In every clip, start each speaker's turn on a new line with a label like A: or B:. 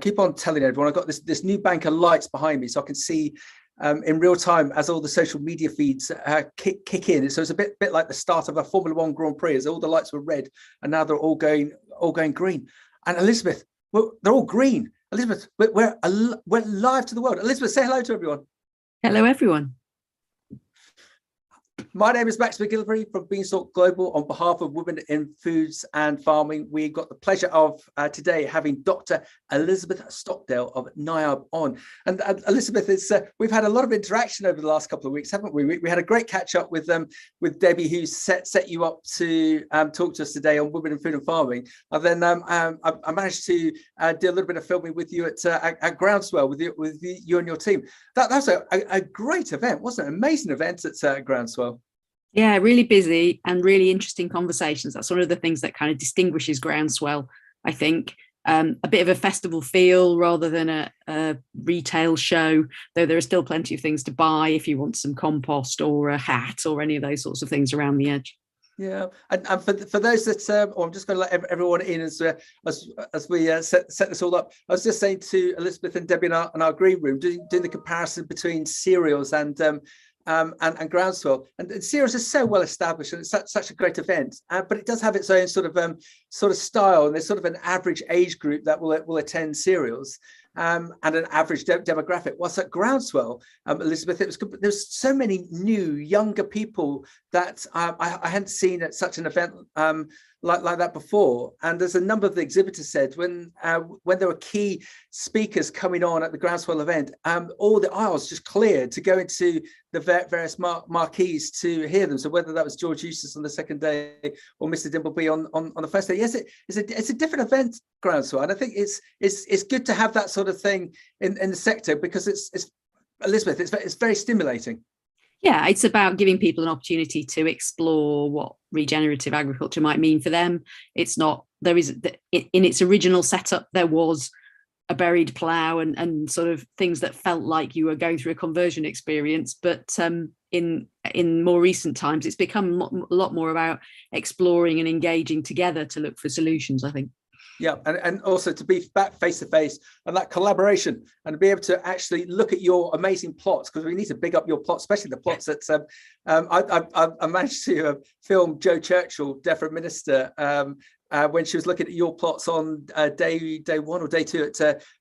A: keep on telling everyone, I've got this new bank of lights behind me, so I can see in real time as all the social media feeds kick in. So it's a bit like the start of a Formula One Grand Prix, as all the lights were red and now they're all going green. And Elizabeth, they're all green. Elizabeth, we're live to the world. Elizabeth, say hello to everyone.
B: Hello, everyone.
A: My name is Max McGillivray from Beanstalk Global. On behalf of Women in Foods and Farming, we got the pleasure of today having Dr. Elizabeth Stockdale of NIAB on. And Elizabeth, we've had a lot of interaction over the last couple of weeks, haven't we? We had a great catch up with Debbie, who set you up to talk to us today on Women in Food and Farming. And then I managed to do a little bit of filming with you at Groundswell with you and your team. That was a great event, wasn't it? An amazing event at Groundswell.
B: Yeah, really busy and really interesting conversations. That's one of the things that kind of distinguishes Groundswell, I think. A bit of a festival feel rather than a retail show, though there are still plenty of things to buy if you want some compost or a hat or any of those sorts of things around the edge.
A: Yeah, and for those that, I'm just going to let everyone in as we set this all up. I was just saying to Elizabeth and Debbie in our green room, doing the comparison between cereals and Groundswell, and cereals is so well established and it's such a great event, but it does have its own sort of style, and there's sort of an average age group that will attend cereals. And an average demographic. Whilst at Groundswell, Elizabeth, there's so many new, younger people that I hadn't seen at such an event like that before. And as a number of the exhibitors said, when there were key speakers coming on at the Groundswell event, all the aisles just cleared to go into the various marquees to hear them. So whether that was George Eustace on the second day or Mr. Dimbleby on the first day, yes, it's a different event, Groundswell, and I think it's good to have that sort of thing in the sector, because it's Elizabeth, it's very stimulating.
B: Yeah, it's about giving people an opportunity to explore what regenerative agriculture might mean for them. It's not, there is, in its original setup, there was a buried plough and sort of things that felt like you were going through a conversion experience. But in more recent times, it's become a lot more about exploring and engaging together to look for solutions, I think.
A: Yeah, and also to be back face to face and that collaboration, and to be able to actually look at your amazing plots, because we need to big up your plots, especially the plots that I managed to film Jo Churchill, DEFRA Minister, when she was looking at your plots on day one or day two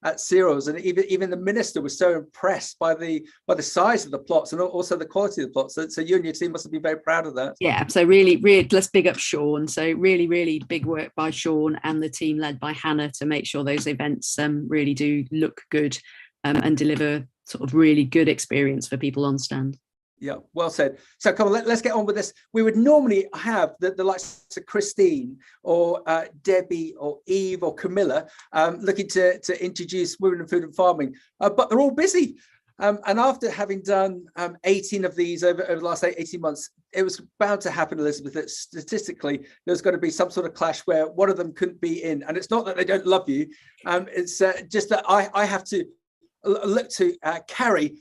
A: at cereals, and even the minister was so impressed by the size of the plots and also the quality of the plots. So you and your team must have been very proud of that.
B: Yeah, so really let's big up Sean. So really big work by Sean and the team led by Hannah to make sure those events really do look good and deliver sort of really good experience for people on stand.
A: Yeah, well said. So come on, let's get on with this. We would normally have the likes of Christine or Debbie or Eve or Camilla looking to introduce Women in Food and Farming, but they're all busy. And after having done 18 of these over the last 18 months, it was bound to happen, Elizabeth, that statistically there's going to be some sort of clash where one of them couldn't be in. And it's not that they don't love you. It's just that I have to look to carry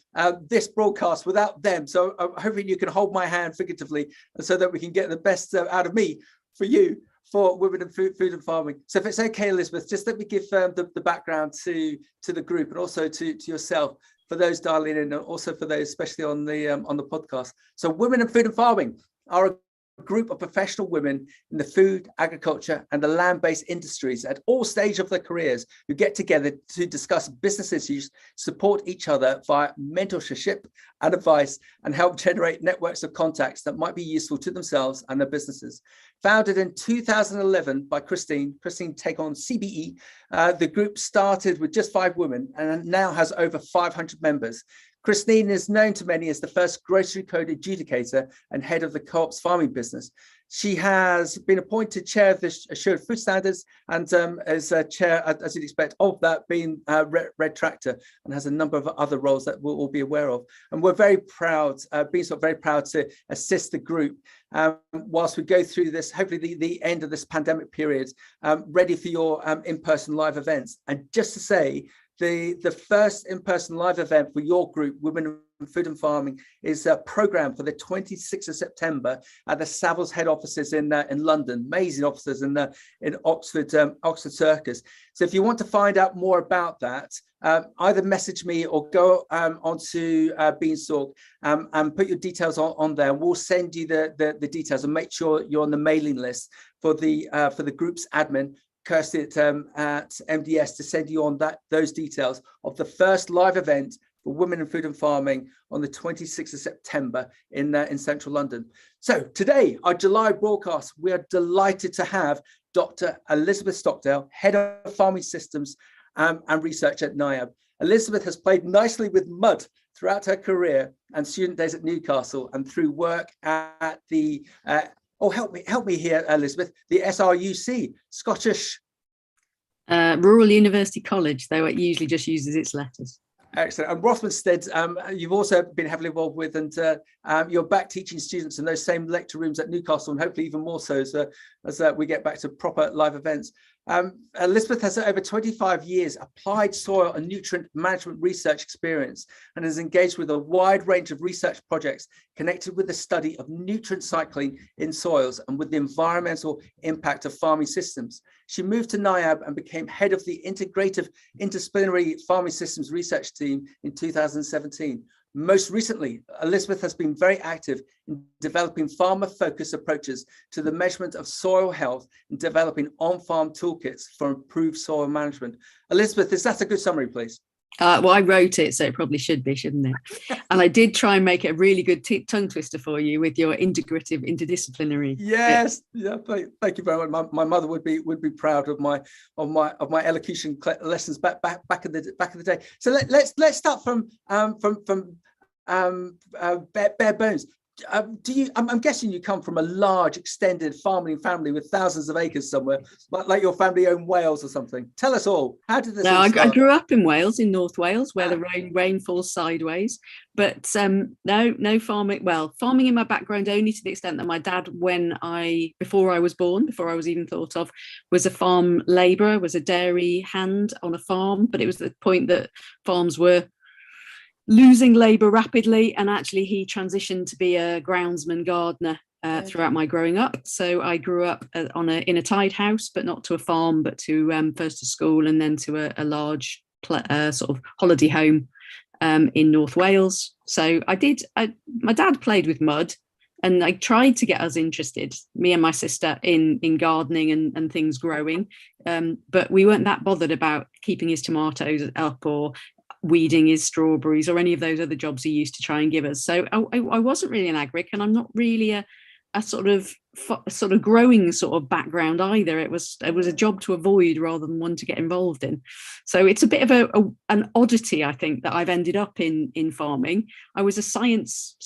A: this broadcast without them. So I'm hoping you can hold my hand figuratively so that we can get the best out of me for you, for Women in Food and Farming. So if it's okay, Elizabeth, just let me give the background to the group and also to yourself, for those dialing in, and also for those especially on the podcast. So Women in Food and Farming are a group of professional women in the food, agriculture and the land-based industries at all stages of their careers, who get together to discuss business issues, support each other via mentorship and advice, and help generate networks of contacts that might be useful to themselves and their businesses. Founded in 2011 by Christine take on CBE, the group started with just 5 women and now has over 500 members. Christine is known to many as the first grocery code adjudicator and head of the co-op's farming business. She has been appointed chair of the Assured Food Standards and as chair, as you'd expect, of that being Red Tractor, and has a number of other roles that we'll all be aware of. And we're very proud, very proud to assist the group whilst we go through this, hopefully the end of this pandemic period, ready for your in-person live events. And just to say, the first in-person live event for your group, Women in Food and Farming is a programme for the 26th of September at the Savills head offices in London, amazing offices in Oxford, Oxford Circus. So if you want to find out more about that, either message me or go onto Beanstalk and put your details on there. We'll send you the details and make sure you're on the mailing list for the group's admin, Kirsty at MDS, to send you on those details of the first live event for Women in Food and Farming on the 26th of September in central London. So today, our July broadcast, we are delighted to have Dr. Elizabeth Stockdale, Head of Farming Systems and Research at NIAB. Elizabeth has played nicely with mud throughout her career and student days at Newcastle, and through work at the, help me here, Elizabeth, the SRUC, Scottish
B: Rural University College, though it usually just uses its letters.
A: Excellent. And Rothamsted, you've also been heavily involved with, and you're back teaching students in those same lecture rooms at Newcastle, and hopefully even more so as we get back to proper live events. Elizabeth has over 25 years applied soil and nutrient management research experience, and is engaged with a wide range of research projects connected with the study of nutrient cycling in soils and with the environmental impact of farming systems. She moved to NIAB and became head of the Integrative Interdisciplinary Farming Systems Research Team in 2017. Most recently, Elizabeth has been very active in developing farmer-focused approaches to the measurement of soil health and developing on-farm toolkits for improved soil management. Elizabeth, is that a good summary, please?
B: Well, I wrote it, so it probably should be, shouldn't it? And I did try and make it a really good tongue twister for you with your integrative, interdisciplinary.
A: Yes, yeah. Thank you very much. My mother would be proud of my elocution lessons back in the day. So let's start from bare bones. I'm guessing you come from a large extended farming family with thousands of acres somewhere, like your family owned Wales or something. Tell us all. How did this? No,
B: I grew up in Wales, in North Wales, where the rain falls sideways. But no farming. Well, farming in my background only to the extent that my dad, before I was born, before I was even thought of, was a farm labourer, was a dairy hand on a farm. But it was the point that farms were losing labour rapidly, and actually he transitioned to be a groundsman gardener throughout my growing up. So I grew up in a tied house, but not to a farm, but to first to school and then to a large sort of holiday home in North Wales. So my dad played with mud, and I tried to get us interested, me and my sister, in gardening and things growing, but we weren't that bothered about keeping his tomatoes up or weeding his strawberries or any of those other jobs he used to try and give us. So I wasn't really an agric, and I'm not really a sort of growing sort of background either. It was a job to avoid rather than one to get involved in. So it's a bit of an oddity, I think, that I've ended up in farming. I was a science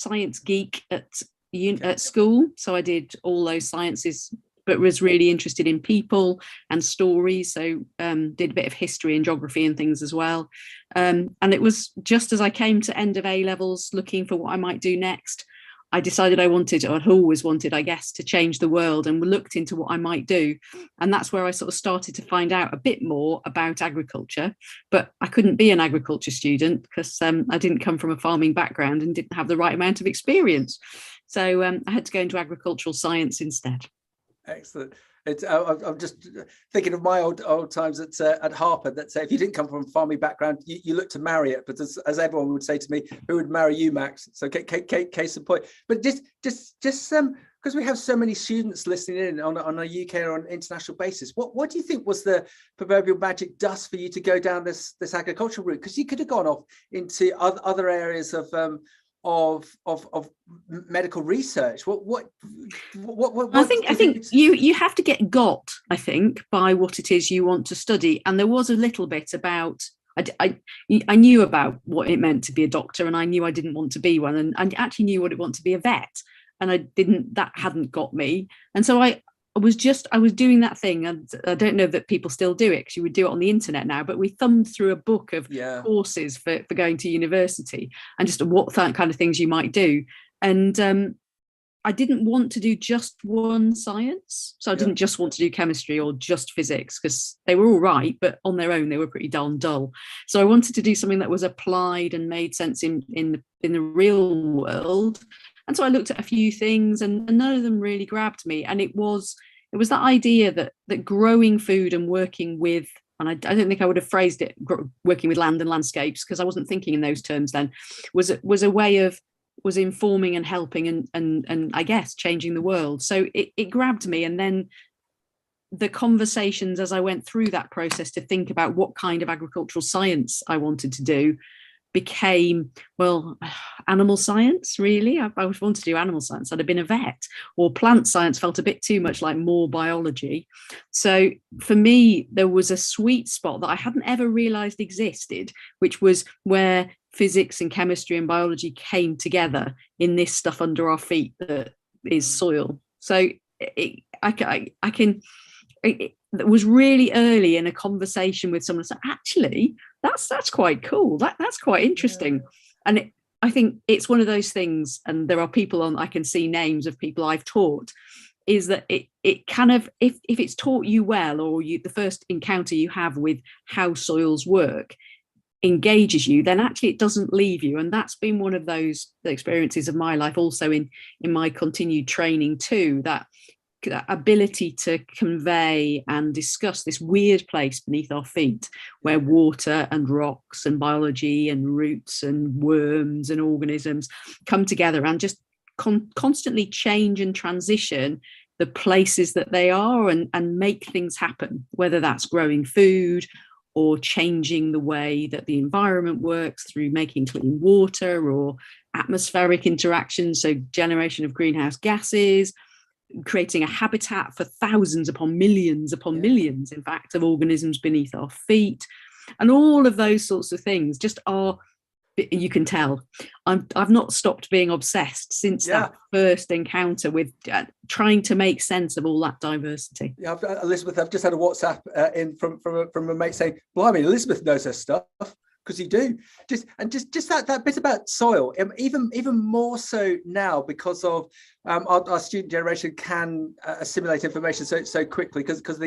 B: geek at school, so I did all those sciences, but was really interested in people and stories. So did a bit of history and geography and things as well. And it was just as I came to end of A levels, looking for what I might do next, I decided I wanted, or had always wanted, I guess, to change the world, and looked into what I might do. And that's where I sort of started to find out a bit more about agriculture. But I couldn't be an agriculture student because I didn't come from a farming background and didn't have the right amount of experience. So I had to go into agricultural science instead.
A: Excellent. I'm just thinking of my old times at Harper, that say if you didn't come from a farming background, you look to marry it. But as everyone would say to me, who would marry you, Max? So case in point. But just because we have so many students listening in on a UK or on an international basis, what do you think was the proverbial magic dust for you to go down this agricultural route? Because you could have gone off into other areas of medical research. What I
B: think you have to get got, I think, by what it is you want to study. And there was a little bit about, I knew about what it meant to be a doctor, and I knew I didn't want to be one, and I actually knew what it wanted to be a vet, and that hadn't got me. And so I was doing that thing, and I don't know that people still do it, because you would do it on the internet now, but we thumbed through a book of courses for going to university and just what kind of things you might do. And I didn't want to do just one science. So I didn't just want to do chemistry or just physics, because they were all right, but on their own, they were pretty darn dull. So I wanted to do something that was applied and made sense in the real world. And so I looked at a few things, and none of them really grabbed me. And it was that idea that growing food and working with, and I don't think I would have phrased it working with land and landscapes, because I wasn't thinking in those terms then, was a way of, was informing and helping and I guess changing the world. So it grabbed me. And then the conversations as I went through that process to think about what kind of agricultural science I wanted to do became, well, animal science, really. I would want to do animal science. I'd have been a vet, or plant science felt a bit too much like more biology. So for me, there was a sweet spot that I hadn't ever realized existed, which was where physics and chemistry and biology came together in this stuff under our feet that is soil. So it was really early in a conversation with someone. So actually, that's quite cool. That's quite interesting. And I think it's one of those things. And there are people on, I can see names of people I've taught. Is that it kind of, if it's taught you well, or the first encounter you have with how soils work engages you, then actually it doesn't leave you. And that's been one of those experiences of my life, also in my continued training too, that ability to convey and discuss this weird place beneath our feet, where water and rocks and biology and roots and worms and organisms come together and just constantly change and transition the places that they are, and make things happen, whether that's growing food or changing the way that the environment works through making clean water, or atmospheric interactions, so generation of greenhouse gases, creating a habitat for thousands upon millions, in fact, of organisms beneath our feet. And all of those sorts of things just are, you can tell, I've not stopped being obsessed since that first encounter with trying to make sense of all that diversity.
A: Yeah, Elizabeth, I've just had a WhatsApp in from a mate saying, "Blimey, Elizabeth knows her stuff." Because you do, just that bit about soil, even more so now, because of our student generation can assimilate information so quickly because of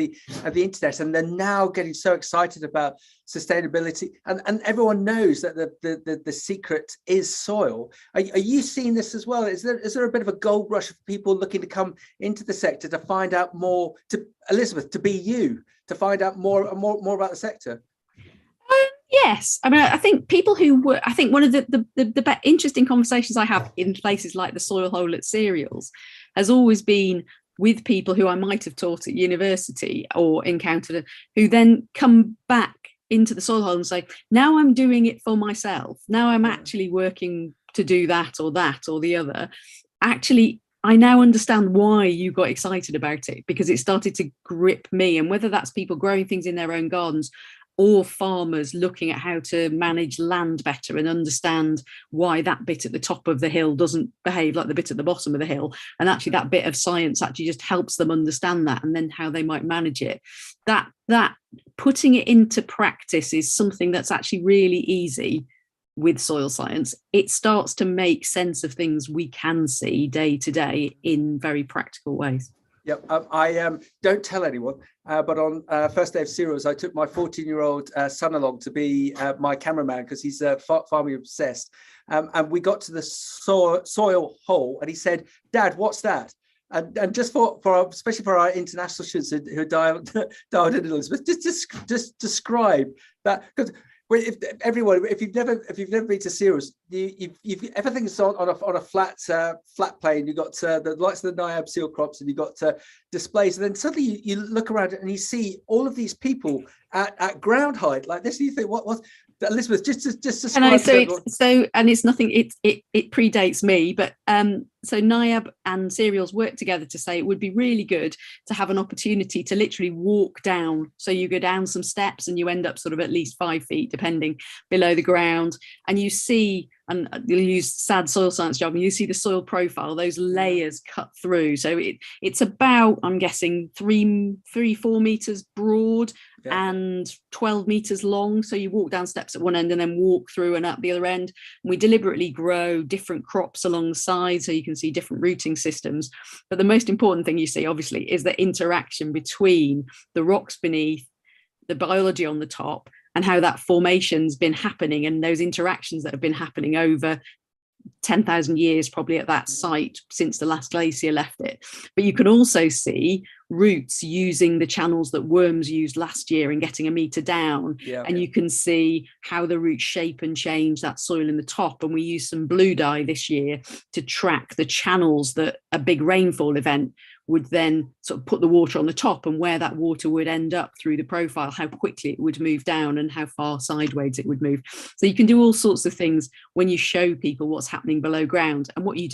A: the internet, and they're now getting so excited about sustainability, and everyone knows that the secret is soil. Are you seeing this as well? Is there a bit of a gold rush of people looking to come into the sector to find out more, to Elizabeth, to be you, to find out more about the sector?
B: Yes, I mean, I think people who were, I think one of the interesting conversations I have in places like the soil hole at Cereals has always been with people who I might have taught at university or encountered, who then come back into the soil hole and say, now I'm doing it for myself. Now I'm actually working to do that or the other. Actually, I now understand why you got excited about it, because it started to grip me. And whether that's people growing things in their own gardens, or farmers looking at how to manage land better and understand why that bit at the top of the hill doesn't behave like the bit at the bottom of the hill. And actually that bit of science actually just helps them understand that, and then how they might manage it. That putting it into practice is something that's actually really easy with soil science. It starts to make sense of things we can see day to day in very practical ways.
A: Yep, I don't tell anyone, but on first day of Cereals, I took my 14-year-old son along to be my cameraman, because he's farming obsessed. And we got to the soil hole, and he said, "Dad, what's that?" And just for especially for our international students who dialed in, Elizabeth, just describe that, because if you've never been to Cereals, everything's on a flat plane. You've got the likes of the NIAB seal crops, and you've got displays, and then suddenly you look around and you see all of these people at ground height like this, and you think, what Elizabeth, just describe.
B: And it's nothing. It predates me, but so NIAB and Cereals work together to say it would be really good to have an opportunity to literally walk down. So you go down some steps and you end up sort of at least 5 feet, depending, below the ground, and you see. and you'll use sad soil science job, and you see the soil profile, those layers cut through. So it's about, I'm guessing, 4 meters broad and 12 meters long. So you walk down steps at one end and then walk through and up the other end. And we deliberately grow different crops alongside so you can see different rooting systems. But the most important thing you see, obviously, is the interaction between the rocks beneath, the biology on the top, and how that formation's been happening, and those interactions that have been happening over 10,000 years probably at that site since the last glacier left it. But you can also see roots using the channels that worms used last year and getting a metre down. And you can see how the roots shape and change that soil in the top. And we used some blue dye this year to track the channels that a big rainfall event would then sort of put the water on the top, and where that water would end up through the profile, how quickly it would move down and how far sideways it would move. So you can do all sorts of things when you show people what's happening below ground. And what we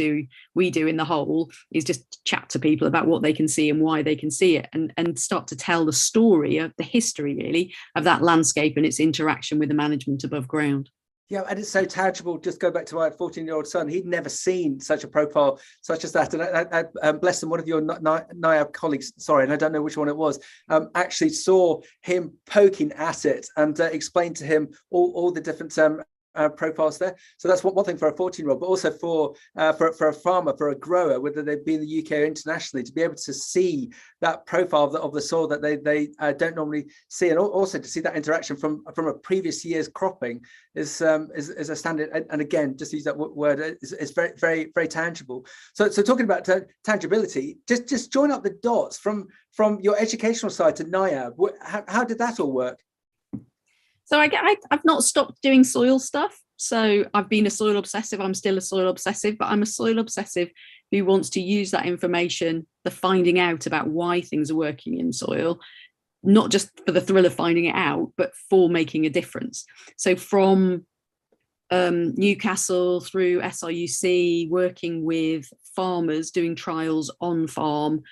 B: do in the whole is just chat to people about what they can see and why they can see it, and start to tell the story of the history, really, of that landscape and its interaction with the management above ground.
A: Yeah, and it's so tangible. Just go back to my 14-year-old son. He'd never seen such a profile such as that. And I bless him, one of your NIAB colleagues, sorry, and I don't know which one it was, actually saw him poking at it and explained to him all the different profiles there. So that's one thing for a 14-year-old, but also for a farmer, for a grower, whether they be in the UK or internationally, to be able to see that profile of the soil that they don't normally see, and also to see that interaction from a previous year's cropping is a standard. And again, just use that word, is very, very, very tangible. So talking about tangibility, just join up the dots from your educational side to NIAB. How did that all work?
B: So I've not stopped doing soil stuff. So I've been a soil obsessive. I'm still a soil obsessive, but I'm a soil obsessive who wants to use that information, the finding out about why things are working in soil, not just for the thrill of finding it out, but for making a difference. So from Newcastle through SRUC, working with farmers, doing trials on farm,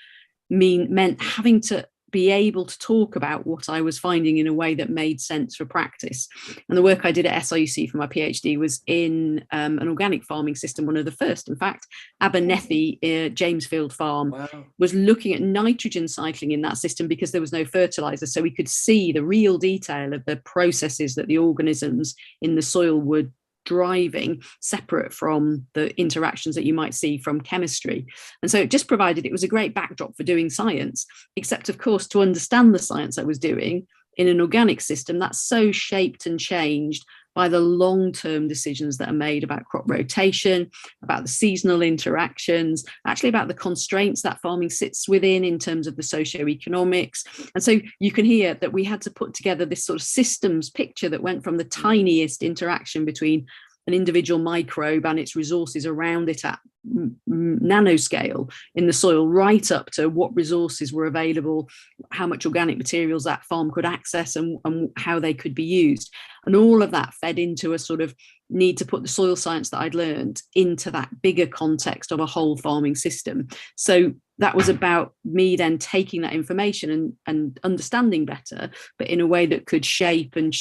B: meant having to be able to talk about what I was finding in a way that made sense for practice. And the work I did at SRUC for my PhD was in an organic farming system, one of the first. In fact, Abernethy, Jamesfield Farm, was looking at nitrogen cycling in that system because there was no fertilizer. So we could see the real detail of the processes that the organisms in the soil were driving, separate from the interactions that you might see from chemistry. And so it just provided, it was a great backdrop for doing science, except of course to understand the science I was doing in an organic system that's so shaped and changed by the long-term decisions that are made about crop rotation, about the seasonal interactions, actually about the constraints that farming sits within in terms of the socioeconomics. And so you can hear that we had to put together this sort of systems picture that went from the tiniest interaction between an individual microbe and its resources around it at nanoscale in the soil, right up to what resources were available, how much organic materials that farm could access, and how they could be used. And all of that fed into a sort of need to put the soil science that I'd learned into that bigger context of a whole farming system. So that was about me then taking that information and understanding better, but in a way that could shape and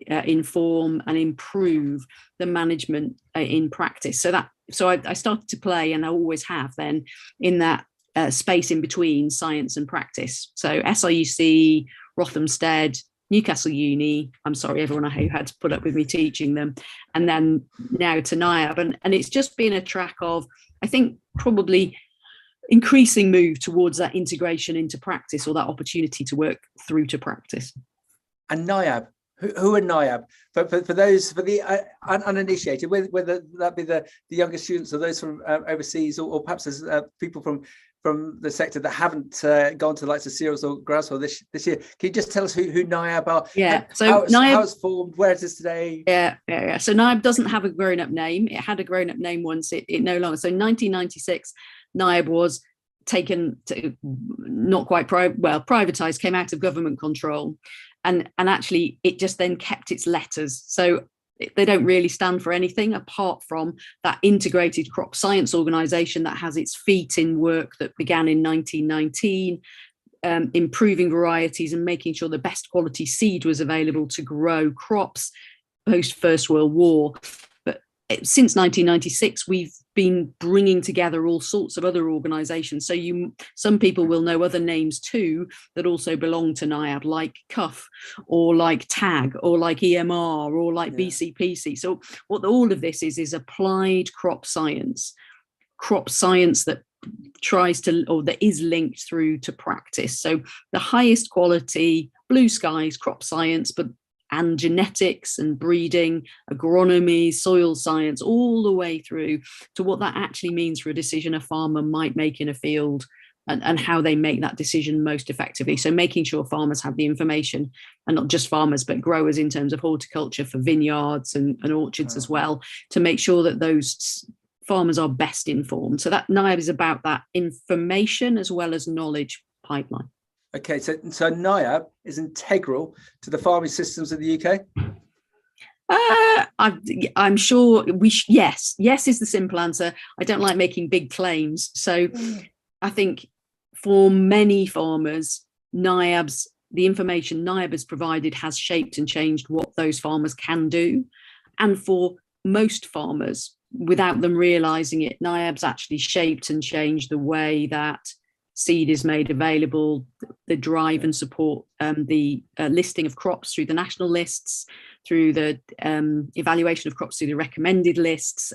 B: inform and improve the management in practice. So I started to play, and I always have then, in that space in between science and practice. So SRUC, Rothamsted, Newcastle Uni, I'm sorry everyone who had to put up with me teaching them, and then now to NIAB. And it's just been a track of, I think, probably increasing move towards that integration into practice, or that opportunity to work through to practice.
A: And NIAB, who are NIAB? For the uninitiated, whether that be the younger students or those from overseas, or perhaps there's people from the sector that haven't gone to the likes of cereals or groundswell this year. Can you just tell us who NIAB are?
B: Yeah,
A: so how it's formed, where it is today?
B: Yeah. So NIAB doesn't have a grown-up name. It had a grown-up name once. It no longer. So 1996, NIAB was taken to, not quite privatized, came out of government control. And actually, it just then kept its letters. So they don't really stand for anything apart from that integrated crop science organisation that has its feet in work that began in 1919, improving varieties and making sure the best quality seed was available to grow crops post First World War. But since 1996, we've been bringing together all sorts of other organisations. So some people will know other names too that also belong to NIAB, like CUF, or like TAG, or like EMR, or like BCPC. So what all of this is applied crop science that tries to, or that is linked through to practice. So the highest quality, blue skies, crop science, and genetics and breeding, agronomy, soil science, all the way through to what that actually means for a decision a farmer might make in a field, and how they make that decision most effectively. So making sure farmers have the information, and not just farmers, but growers in terms of horticulture for vineyards and orchards as well, to make sure that those farmers are best informed. So that NIAB is about that information as well as knowledge pipeline.
A: Okay, so NIAB is integral to the farming systems of the UK?
B: I'm sure yes is the simple answer. I don't like making big claims. So I think for many farmers, the information NIAB has provided has shaped and changed what those farmers can do. And for most farmers, without them realising it, NIAB's actually shaped and changed the way that seed is made available, the drive and support the listing of crops through the national lists, through the evaluation of crops through the recommended lists,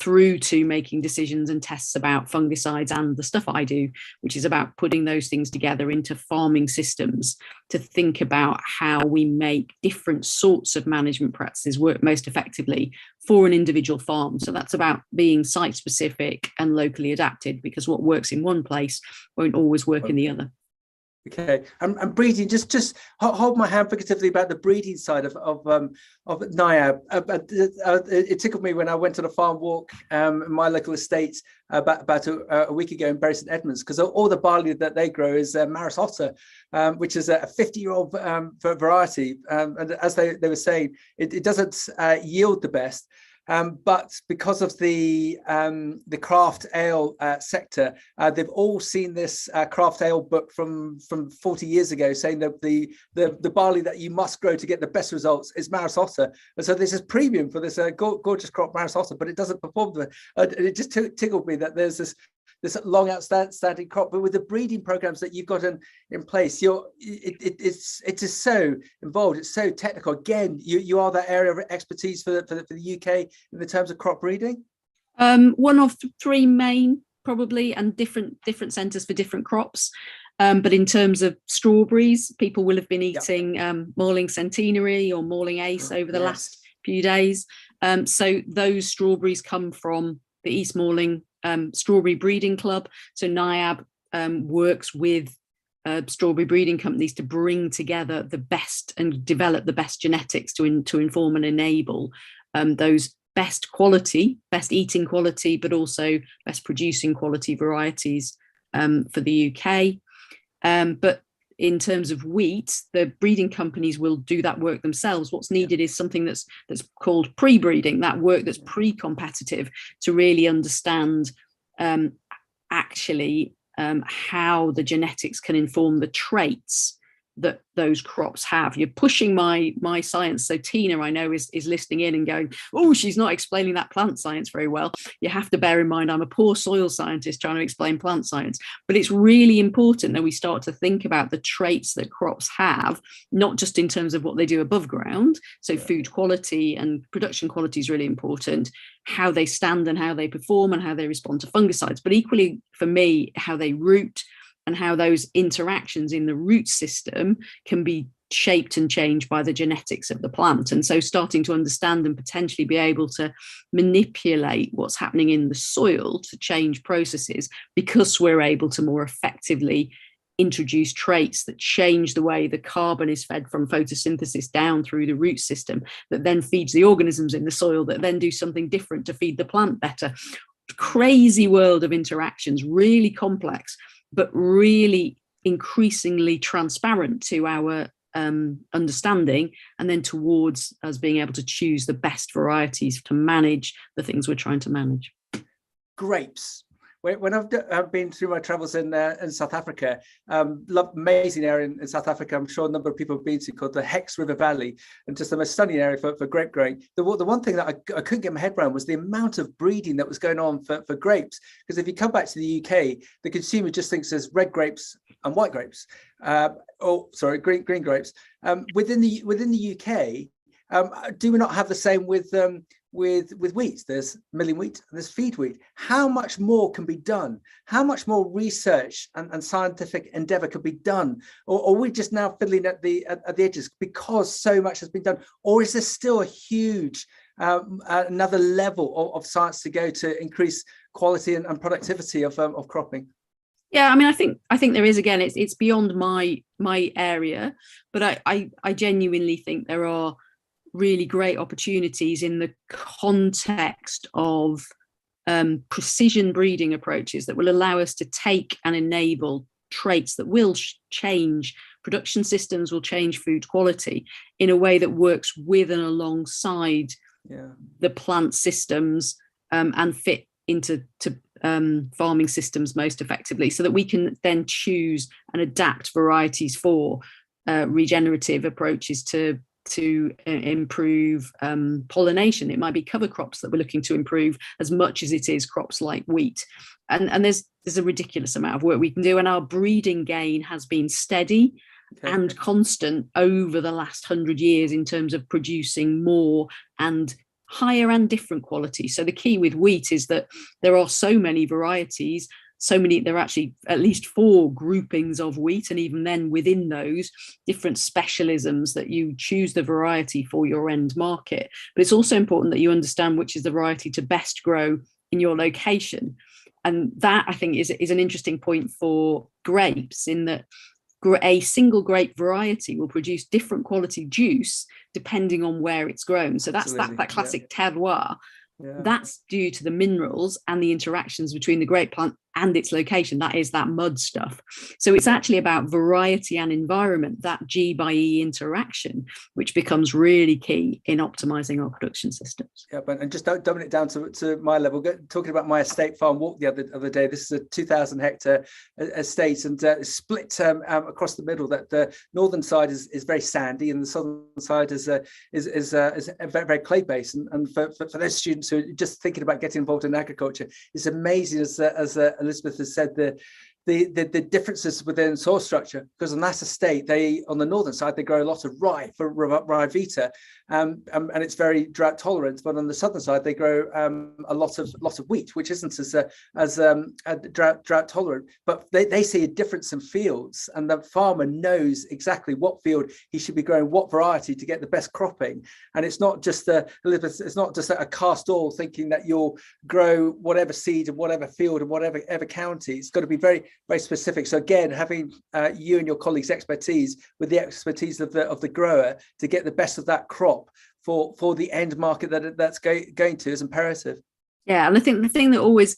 B: through to making decisions and tests about fungicides and the stuff I do, which is about putting those things together into farming systems to think about how we make different sorts of management practices work most effectively for an individual farm. So that's about being site specific and locally adapted, because what works in one place won't always work in the other.
A: Okay, and breeding, just hold my hand figuratively about the breeding side of NIAB. It tickled me when I went on a farm walk in my local estate about a week ago in Bury St Edmunds, because all the barley that they grow is Maris Otter, which is a 50-year-old variety. And as they were saying, it doesn't yield the best. But because of the craft ale sector, they've all seen this craft ale book from 40 years ago, saying that the barley that you must grow to get the best results is Maris Otter. And so there's this premium for this gorgeous crop Maris Otter, but it doesn't perform. It just tickled me that there's this long outstanding crop, but with the breeding programs that you've got in place, it is so involved. It's so technical. Again, you are that area of expertise for the UK in the terms of crop breeding.
B: One of three main, probably, and different centres for different crops. But in terms of strawberries, people will have been eating Morling Centenary or Morling Ace over the last few days. So those strawberries come from the East Morling Strawberry Breeding Club. So NIAB works with strawberry breeding companies to bring together the best and develop the best genetics to inform and enable those best quality, best eating quality, but also best producing quality varieties for the UK. But in terms of wheat, the breeding companies will do that work themselves. What's needed is something that's called pre-breeding, that work that's pre-competitive, to really understand actually how the genetics can inform the traits that those crops have. You're pushing my science. So Tina, I know, is listening in and going, oh, she's not explaining that plant science very well. You have to bear in mind I'm a poor soil scientist trying to explain plant science. But it's really important that we start to think about the traits that crops have, not just in terms of what they do above ground. So food quality and production quality is really important, how they stand and how they perform and how they respond to fungicides. But equally, for me, how they root and how those interactions in the root system can be shaped and changed by the genetics of the plant. And so starting to understand and potentially be able to manipulate what's happening in the soil to change processes, because we're able to more effectively introduce traits that change the way the carbon is fed from photosynthesis down through the root system, that then feeds the organisms in the soil, that then do something different to feed the plant better. Crazy world of interactions, really complex, but really increasingly transparent to our understanding, and then towards us being able to choose the best varieties to manage the things we're trying to manage.
A: Grapes. I've been through my travels in South Africa, amazing area in South Africa. I'm sure a number of people have been to, called the Hex River Valley, and just the most stunning area for grape growing. The one thing that I couldn't get my head around was the amount of breeding that was going on for grapes. Because if you come back to the UK, the consumer just thinks there's red grapes and white grapes. Green grapes. Within the UK, do we not have the same with wheat? There's milling wheat and there's feed wheat. How much more can be done? How much more research and scientific endeavor could be done? Or are we just now fiddling at the edges because so much has been done? Or is there still a huge another level of science to go to increase quality and productivity of cropping?
B: Yeah, I mean, I think there is. Again, it's beyond my area, but I genuinely think there are really great opportunities in the context of precision breeding approaches that will allow us to take and enable traits that will change production systems, will change food quality in a way that works with and alongside the plant systems and fit into farming systems most effectively, so that we can then choose and adapt varieties for regenerative approaches to improve pollination. It might be cover crops that we're looking to improve as much as it is crops like wheat. And there's a ridiculous amount of work we can do, and our breeding gain has been steady and constant over the last 100 years in terms of producing more and higher and different quality. So the key with wheat is that there are so many varieties, there are actually at least 4 groupings of wheat, and even then within those different specialisms that you choose the variety for your end market. But it's also important that you understand which is the variety to best grow in your location. And that, I think, is an interesting point for grapes, in that a single grape variety will produce different quality juice depending on where it's grown. So that's that classic terroir. That's due to the minerals and the interactions between the grape plant and its location. That is that mud stuff. So it's actually about variety and environment, that G by E interaction, which becomes really key in optimizing our production systems.
A: Yeah, and just dumbing it down to my level, talking about my estate farm walk the other day. This is a 2,000 hectare estate, and split across the middle. That the northern side is very sandy, and the southern side is very, very clay based. And for those students who are just thinking about getting involved in agriculture, it's amazing, as Elizabeth has said, the differences within soil structure. Because on that estate, on the northern side, they grow a lot of rye for rye vita, and it's very drought tolerant. But on the southern side, they grow a lot of wheat, which isn't as drought tolerant. But they see a difference in fields, and the farmer knows exactly what field he should be growing what variety to get the best cropping. And it's not just Elizabeth, it's not just a cast all thinking that you'll grow whatever seed in whatever field in whatever county. It's got to be very, very specific. So again, having you and your colleagues' expertise with the expertise of the grower to get the best of that crop for the end market that's going to is imperative.
B: Yeah, and I think the thing that always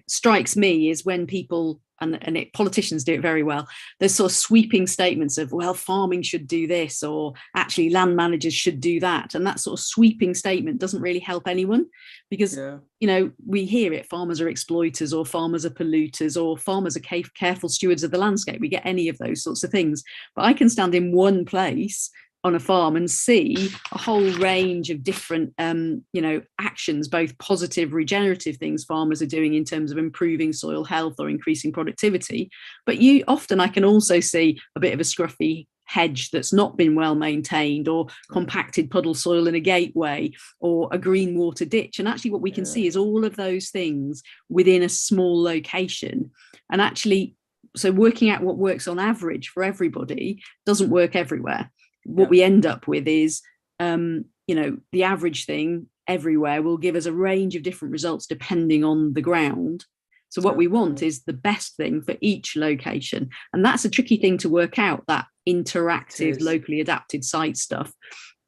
B: strikes me is when people politicians do it very well. There's sort of sweeping statements of, well, farming should do this, or actually land managers should do that. And that sort of sweeping statement doesn't really help anyone, because, we hear it, farmers are exploiters, or farmers are polluters, or farmers are careful stewards of the landscape. We get any of those sorts of things. But I can stand in one place on a farm and see a whole range of different, actions, both positive, regenerative things farmers are doing in terms of improving soil health or increasing productivity. But I can also see a bit of a scruffy hedge that's not been well maintained, or compacted puddle soil in a gateway, or a green water ditch. And actually what we can see is all of those things within a small location. And actually, so working out what works on average for everybody doesn't work everywhere. What we end up with is, the average thing everywhere will give us a range of different results depending on the ground. So what we want is the best thing for each location. And that's a tricky thing to work out. That interactive, locally adapted site stuff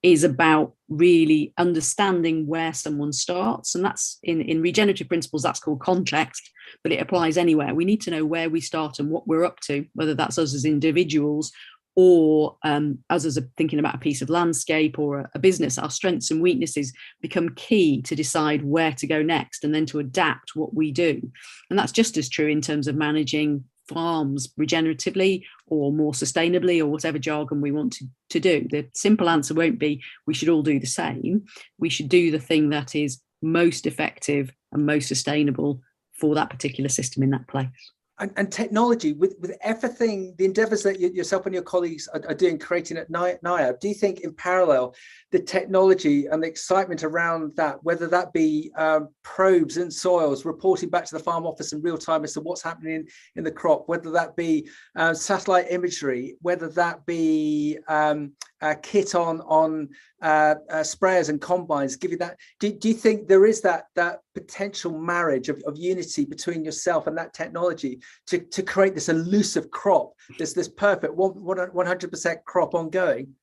B: is about really understanding where someone starts. And that's in regenerative principles, that's called context, but it applies anywhere. We need to know where we start and what we're up to, whether that's us as individuals or us as thinking about a piece of landscape or a business, our strengths and weaknesses become key to decide where to go next and then to adapt what we do. And that's just as true in terms of managing farms regeneratively or more sustainably, or whatever jargon we want to do. The simple answer won't be we should all do the same. We should do the thing that is most effective and most sustainable for that particular system in that place.
A: And technology, with everything, the endeavours that yourself and your colleagues are doing, creating at NIAB, do you think in parallel, the technology and the excitement around that, whether that be probes in soils, reporting back to the farm office in real time as to what's happening in the crop, whether that be satellite imagery, whether that be a kit on sprayers and combines, give you that, do you think there is that potential marriage of unity between yourself and that technology to create this elusive crop, this perfect 100% crop ongoing?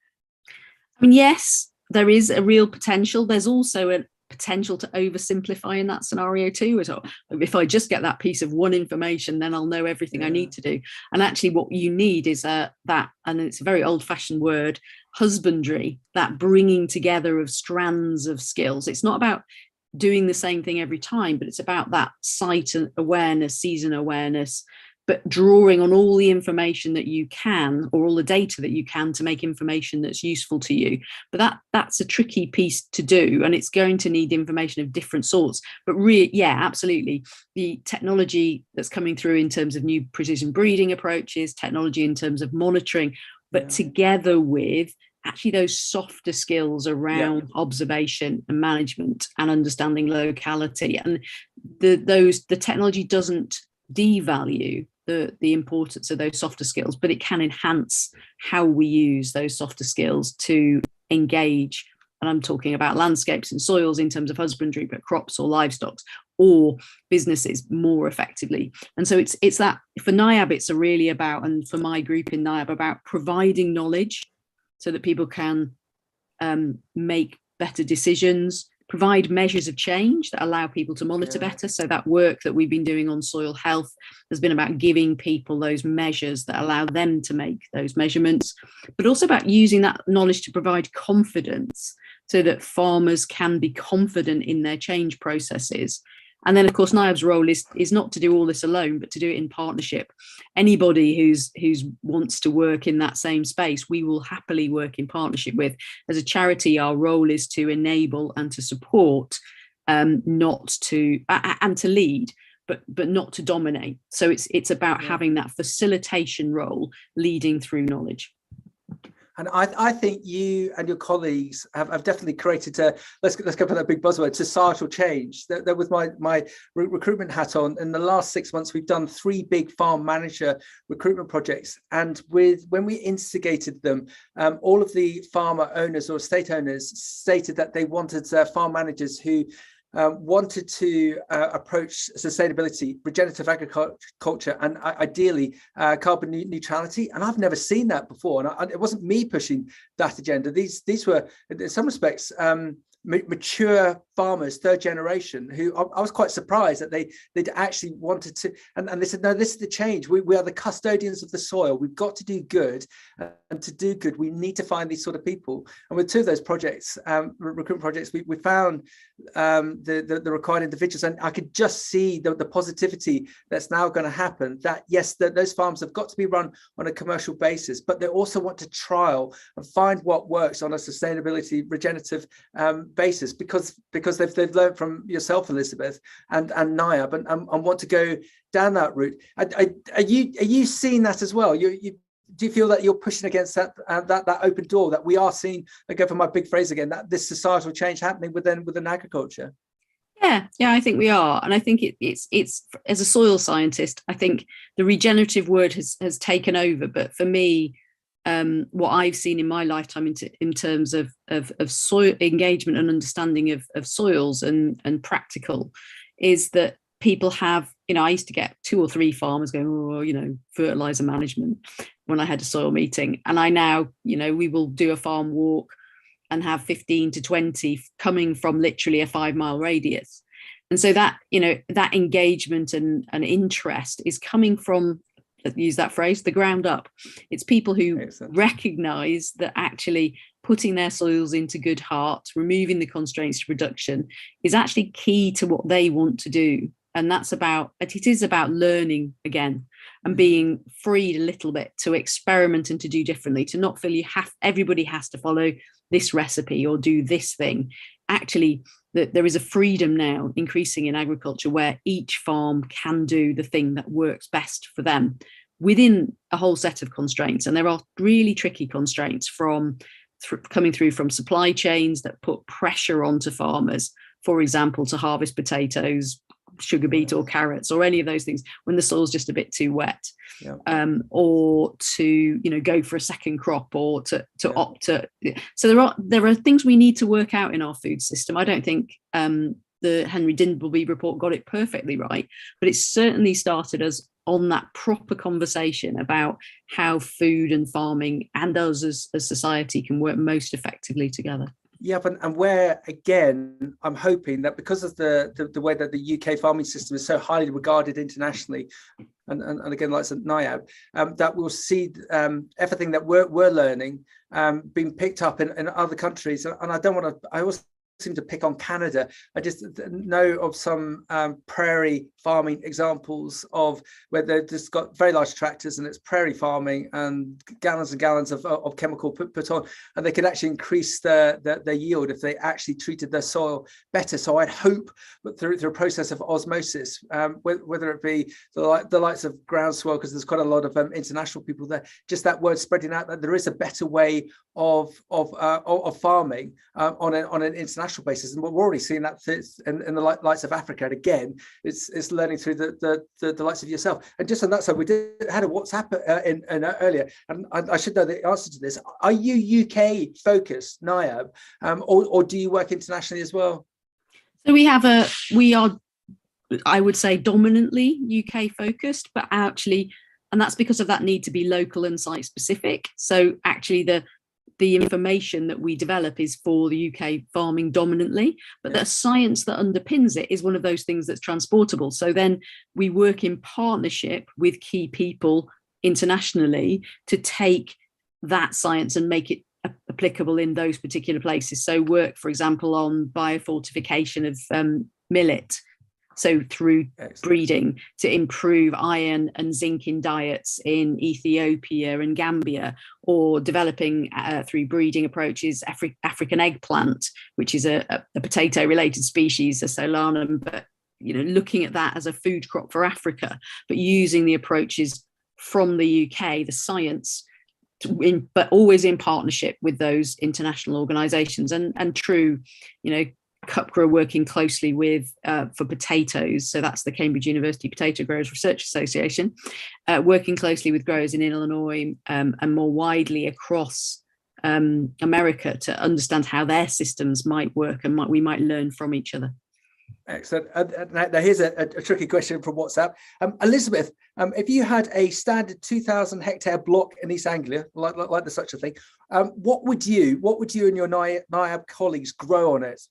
B: I mean, yes, there is a real potential. There's also a potential to oversimplify in that scenario too. If I just get that piece of one information, then I'll know everything I need to do. And actually what you need is that, and it's a very old-fashioned word, husbandry, that bringing together of strands of skills. It's not about doing the same thing every time, but it's about that site awareness, season awareness, but drawing on all the information that you can, or all the data that you can, to make information that's useful to you. But that's a tricky piece to do, and it's going to need information of different sorts. But yeah, absolutely. The technology that's coming through in terms of new precision breeding approaches, technology in terms of monitoring, but together with actually those softer skills around observation and management and understanding locality. And the technology doesn't devalue the importance of those softer skills, but it can enhance how we use those softer skills to engage. And I'm talking about landscapes and soils in terms of husbandry, but crops or livestock or businesses more effectively. And so it's that for NIAB, it's really about, and for my group in NIAB, about providing knowledge so that people can make better decisions, provide measures of change that allow people to monitor better. So that work that we've been doing on soil health has been about giving people those measures that allow them to make those measurements, but also about using that knowledge to provide confidence so that farmers can be confident in their change processes. And then, of course, NIAB's role is not to do all this alone, but to do it in partnership. Anybody who's wants to work in that same space, we will happily work in partnership with. As a charity, our role is to enable and to support, not to and to lead, but not to dominate. So it's about having that facilitation role, leading through knowledge.
A: And I think you and your colleagues have definitely created let's go for that big buzzword, societal change. That with my recruitment hat on, in the last 6 months, we've done 3 big farm manager recruitment projects. And when we instigated them, all of the farmer owners or estate owners stated that they wanted farm managers who wanted to approach sustainability, regenerative agriculture, and ideally carbon neutrality. And I've never seen that before. And it wasn't me pushing that agenda. These were, in some respects, mature farmers, third generation, who I was quite surprised that they'd actually wanted to, and they said, no, this is the change. We are the custodians of the soil. We've got to do good, and to do good, we need to find these sort of people. And with 2 of those projects, recruitment projects, we found the required individuals, and I could just see the positivity that's now going to happen. That yes, those farms have got to be run on a commercial basis, but they also want to trial and find what works on a sustainability, regenerative basis, because they've learned from yourself, Elizabeth, and NIAB, and want to go down that route. Are you seeing that as well? Do you feel that you're pushing against that open door, that we are seeing, again for my big phrase again, that this societal change happening within agriculture?
B: Yeah, I think we are. And I think it's as a soil scientist, I think the regenerative word has taken over. But for me, what I've seen in my lifetime in terms of soil engagement and understanding of soils and practical, is that people have, I used to get 2 or 3 farmers going, fertilizer management when I had a soil meeting. And I now, we will do a farm walk and have 15 to 20 coming from literally a 5-mile radius. And so that, that engagement and interest is coming from use that phrase, the ground up. It's people who
A: Excellent.
B: recognise that actually putting their soils into good heart, removing the constraints to production, is actually key to what they want to do. And it is about learning again and being freed a little bit to experiment and to do differently, to not feel everybody has to follow this recipe or do this thing. Actually, there is a freedom now increasing in agriculture where each farm can do the thing that works best for them within a whole set of constraints. And there are really tricky constraints coming through from supply chains that put pressure onto farmers, for example, to harvest potatoes, sugar beet or carrots or any of those things when the soil's just a bit too wet, or to go for a second crop, or to opt to. So there are things we need to work out in our food system. I don't think the Henry Dimbleby report got it perfectly right, but it certainly started us on that proper conversation about how food and farming and us as society can work most effectively together.
A: Yep, and where, again, I'm hoping that because of the way that the UK farming system is so highly regarded internationally, and again, like NIAB, that we'll see everything that we're learning being picked up in other countries. And I don't want to, I also seem to pick on Canada. I just know of some prairie farming examples of where they've just got very large tractors and it's prairie farming and gallons of chemical put on, and they could actually increase their yield if they actually treated their soil better. So I'd hope that through a process of osmosis, whether it be the likes of groundswell, because there's quite a lot of international people there, just that word spreading out that there is a better way of farming on an international basis, and we're already seeing that in the likes of Africa. And again, it's learning through the likes of yourself. And just on that side, we had a WhatsApp in earlier, and I should know the answer to this. Are you UK focused, NIAB, or do you work internationally as well?
B: So we are, I would say, dominantly UK focused, but actually, and that's because of that need to be local and site specific. So actually the information that we develop is for the UK farming dominantly, but the science that underpins it is one of those things that's transportable. So then we work in partnership with key people internationally to take that science and make it applicable in those particular places. So work, for example, on biofortification of millet. So through breeding to improve iron and zinc in diets in Ethiopia and Gambia, or developing through breeding approaches African eggplant, which is a potato-related species, a solanum, but looking at that as a food crop for Africa, but using the approaches from the UK, the science, but always in partnership with those international organisations, and true, CUPCRA working closely with for potatoes, so that's the Cambridge University Potato Growers Research Association, working closely with growers in Illinois and more widely across America to understand how their systems might work and we might learn from each other.
A: Excellent. Now here's a tricky question from WhatsApp. Elizabeth, if you had a standard 2,000 hectare block in East Anglia, like there's such a thing, what would you and your NIAB colleagues grow on it?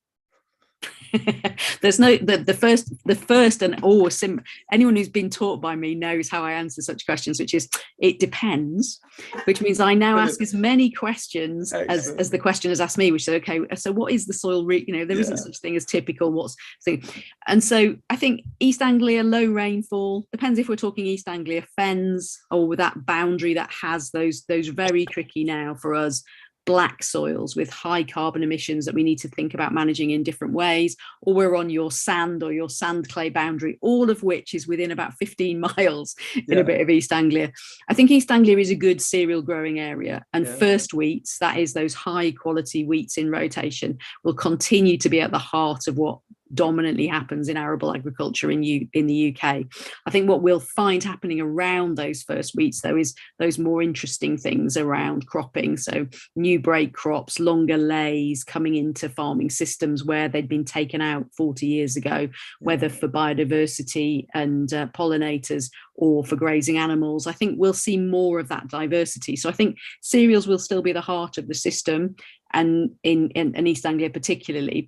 B: There's no the first and always anyone who's been taught by me knows how I answer such questions, which is it depends, which means I now ask as many questions as the question has asked me, which is okay, so what is the soil there isn't such thing as typical, what's thing. And so I think East Anglia, low rainfall, depends if we're talking East Anglia fens or with that boundary that has those very tricky now for us black soils with high carbon emissions that we need to think about managing in different ways, or we're on your sand or your sand clay boundary, all of which is within about 15 miles in a bit of East Anglia. I think East Anglia is a good cereal growing area, and first wheats, that is those high quality wheats in rotation, will continue to be at the heart of what dominantly happens in arable agriculture in the UK. I think what we'll find happening around those first wheats, though, is those more interesting things around cropping. So new break crops, longer lays coming into farming systems where they'd been taken out 40 years ago, whether for biodiversity and pollinators or for grazing animals. I think we'll see more of that diversity. So I think cereals will still be the heart of the system, and in East Anglia particularly.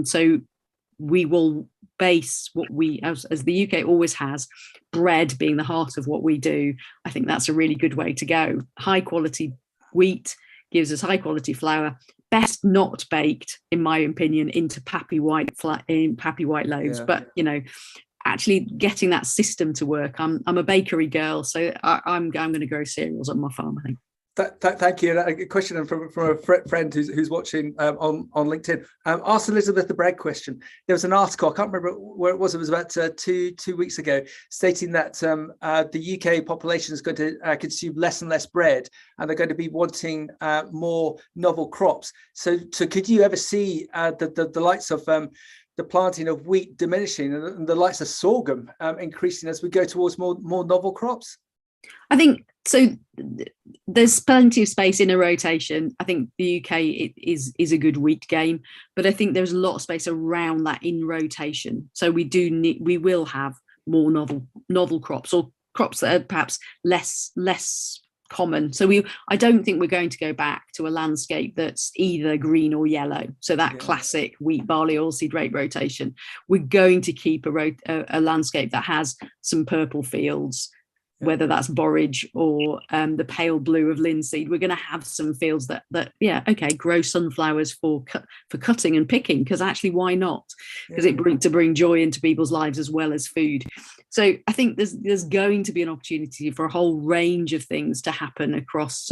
B: So we will base what we, as the UK always has, bread being the heart of what we do. I think that's a really good way to go. High quality wheat gives us high quality flour, best not baked, in my opinion, into pappy white loaves.
A: Yeah.
B: But, actually getting that system to work. I'm a bakery girl, so I'm going to grow cereals on my farm, I think.
A: Thank you. A question from a friend who's watching on LinkedIn. Asked Elizabeth the bread question. There was an article, I can't remember where it was about two weeks ago, stating that the UK population is going to consume less and less bread, and they're going to be wanting more novel crops. So could you ever see the likes of the planting of wheat diminishing and the likes of sorghum increasing as we go towards more novel crops?
B: I think so. There's plenty of space in a rotation. I think the UK is a good wheat game, but I think there's a lot of space around that in rotation. So we will have more novel crops, or crops that are perhaps less common. So I don't think we're going to go back to a landscape that's either green or yellow. So that classic wheat, barley, oilseed rape rotation. We're going to keep a landscape that has some purple fields, whether that's borage or the pale blue of linseed. We're going to have some fields that grow sunflowers for cutting and picking, because actually, why not? Because it brings to bring joy into people's lives as well as food. So I think there's going to be an opportunity for a whole range of things to happen across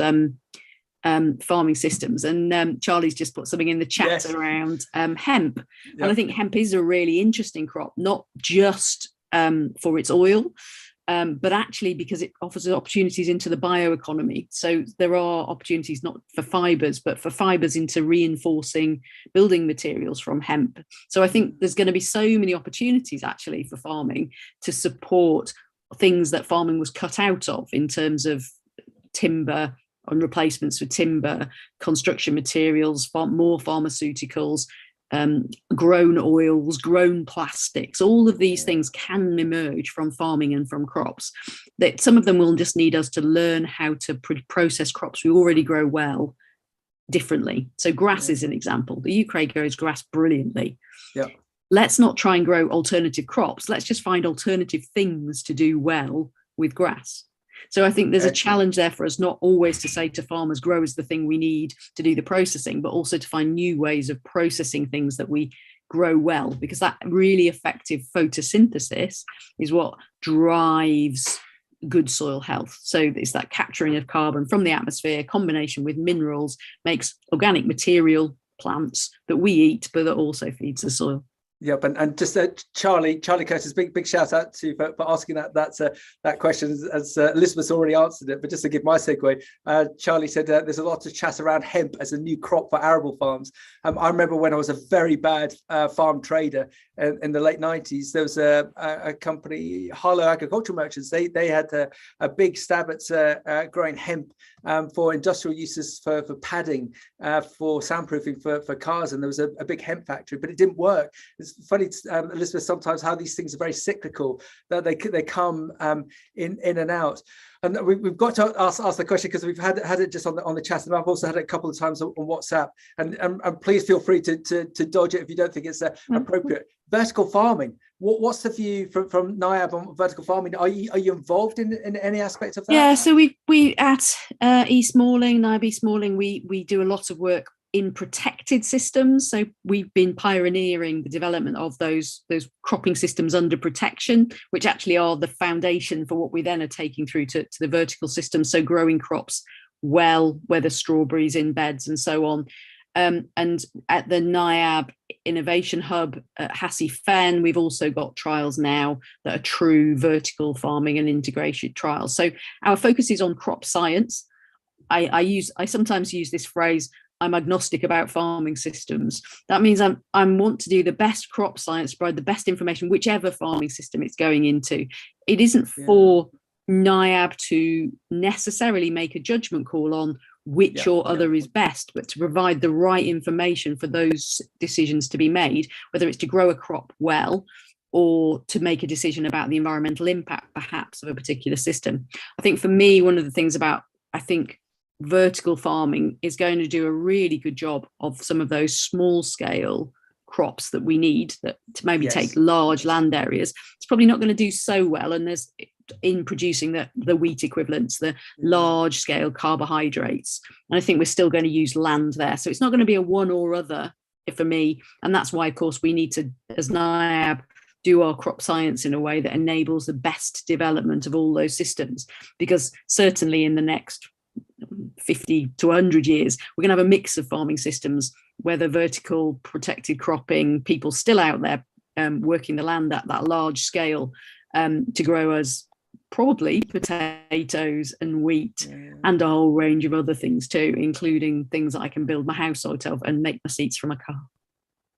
B: farming systems. And Charlie's just put something in the chat around hemp. And I think hemp is a really interesting crop, not just for its oil, but actually because it offers opportunities into the bioeconomy. So there are opportunities not for fibres, but for fibres into reinforcing building materials from hemp. So I think there's going to be so many opportunities actually for farming to support things that farming was cut out of, in terms of timber and replacements for timber, construction materials, more pharmaceuticals, grown oils, grown plastics. All of these things can emerge from farming and from crops. That some of them will just need us to learn how to process crops we already grow well differently. So grass is an example. The UK grows grass brilliantly. Let's not try and grow alternative crops. Let's just find alternative things to do well with grass. So I think there's a challenge there for us, not always to say to farmers, grow is the thing we need to do the processing, but also to find new ways of processing things that we grow well, because that really effective photosynthesis is what drives good soil health. So it's that capturing of carbon from the atmosphere, combination with minerals, makes organic material, plants that we eat, but that also feeds the soil.
A: Yep, and just Charlie Curtis, big shout out to you for asking that question, as Elizabeth's already answered it. But just to give my segue, Charlie said there's a lot of chat around hemp as a new crop for arable farms. I remember when I was a very bad farm trader in the late 90s, there was a company, Harlow Agricultural Merchants. They had a big stab at growing hemp for industrial uses, for padding, for soundproofing for cars, and there was a big hemp factory, but it didn't work. It's funny, Elizabeth, sometimes how these things are very cyclical, that they come in and out. And we've got to ask the question, because we've had it just on the chat, and I've also had it a couple of times on WhatsApp. And please feel free to dodge it if you don't think it's appropriate. Vertical farming. What's the view from NIAB on vertical farming? Are you involved in any aspect of that?
B: Yeah, so we at East Malling, NIAB East Malling, we do a lot of work in protected systems. So we've been pioneering the development of those cropping systems under protection, which actually are the foundation for what we then are taking through to the vertical system. So growing crops well, whether strawberries in beds and so on. And at the NIAB Innovation Hub at Hassey Fen, we've also got trials now that are true vertical farming and integration trials. So our focus is on crop science. I sometimes use this phrase, I'm agnostic about farming systems. That means I want to do the best crop science, provide the best information, whichever farming system it's going into. It isn't for NIAB to necessarily make a judgment call on which or other is best, but to provide the right information for those decisions to be made, whether it's to grow a crop well or to make a decision about the environmental impact, perhaps, of a particular system. I think for me, one of the things about, vertical farming is going to do a really good job of some of those small scale crops that we need that to maybe
A: Yes.
B: take large land areas, it's probably not going to do so well. And there's in producing the wheat equivalents, the large scale carbohydrates. And I think we're still going to use land there. So it's not going to be a one or other for me. And that's why, of course, we need to, as NIAB, do our crop science in a way that enables the best development of all those systems. Because certainly in the next 50 to 100 years, we're going to have a mix of farming systems, whether vertical protected cropping, people still out there working the land at that large scale to grow us probably potatoes and wheat and a whole range of other things too, including things that I can build my house out of and make my seats from a car.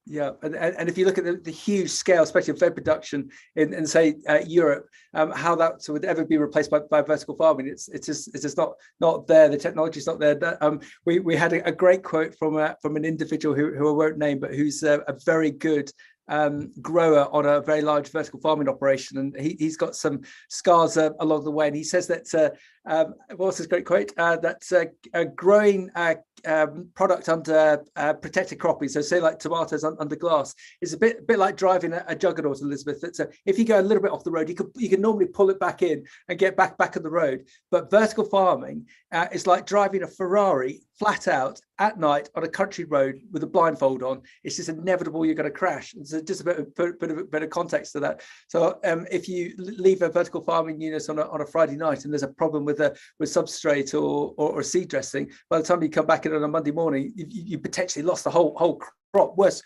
A: Yeah, and if you look at the huge scale, especially of food production in say Europe, how that would ever be replaced by vertical farming, it's just not there. The technology's not there. We had a great quote from an individual who I won't name, but who's a very good grower on a very large vertical farming operation, and he's got some scars along the way, and he says that what's his great quote, that growing product under protected cropping, so say like tomatoes under glass, is a bit like driving a juggernaut, Elizabeth. That if you go a little bit off the road, you can normally pull it back in and get back on the road, but vertical farming is like driving a Ferrari flat out at night on a country road with a blindfold on. It's just inevitable you're going to crash. And so just a bit of context to that. So if you leave a vertical farming unit on a Friday night and there's a problem with substrate or seed dressing, by the time you come back in on a Monday morning, you potentially lost the whole crop. Worst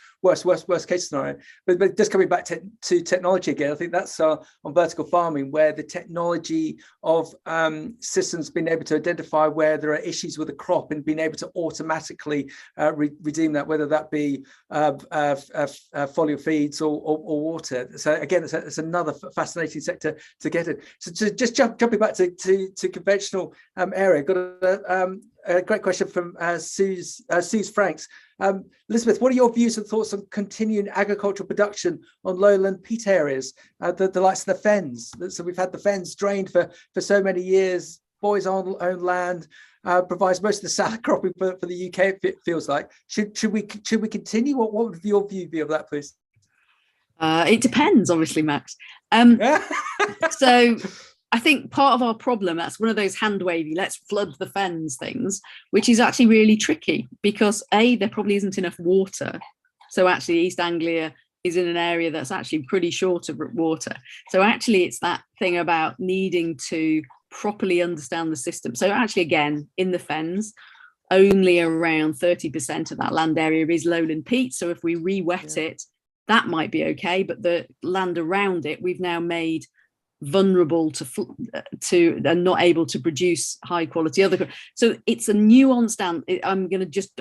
A: case scenario. But just coming back to technology again, I think that's on vertical farming, where the technology of systems being able to identify where there are issues with a crop and being able to automatically redeem that, whether that be foliar feeds or water. So again, it's another fascinating sector to get in. So just jumping back to conventional area, got a great question from Suze Franks. Elizabeth, what are your views and thoughts on continuing agricultural production on lowland peat areas, the likes of the fens? So we've had the fens drained for so many years. Boys own land, provides most of the salad cropping for the UK. It feels like should we continue? What would your view be of that, please?
B: It depends, obviously, Max. So I think part of our problem, that's one of those hand wavy, let's flood the fens things, which is actually really tricky because there probably isn't enough water. So actually East Anglia is in an area that's actually pretty short of water. So actually it's that thing about needing to properly understand the system. So actually, again, in the fens, only around 30% of that land area is lowland peat. So if we re-wet it, that might be okay. But the land around it, we've now made vulnerable to and not able to produce high quality other. So it's a nuanced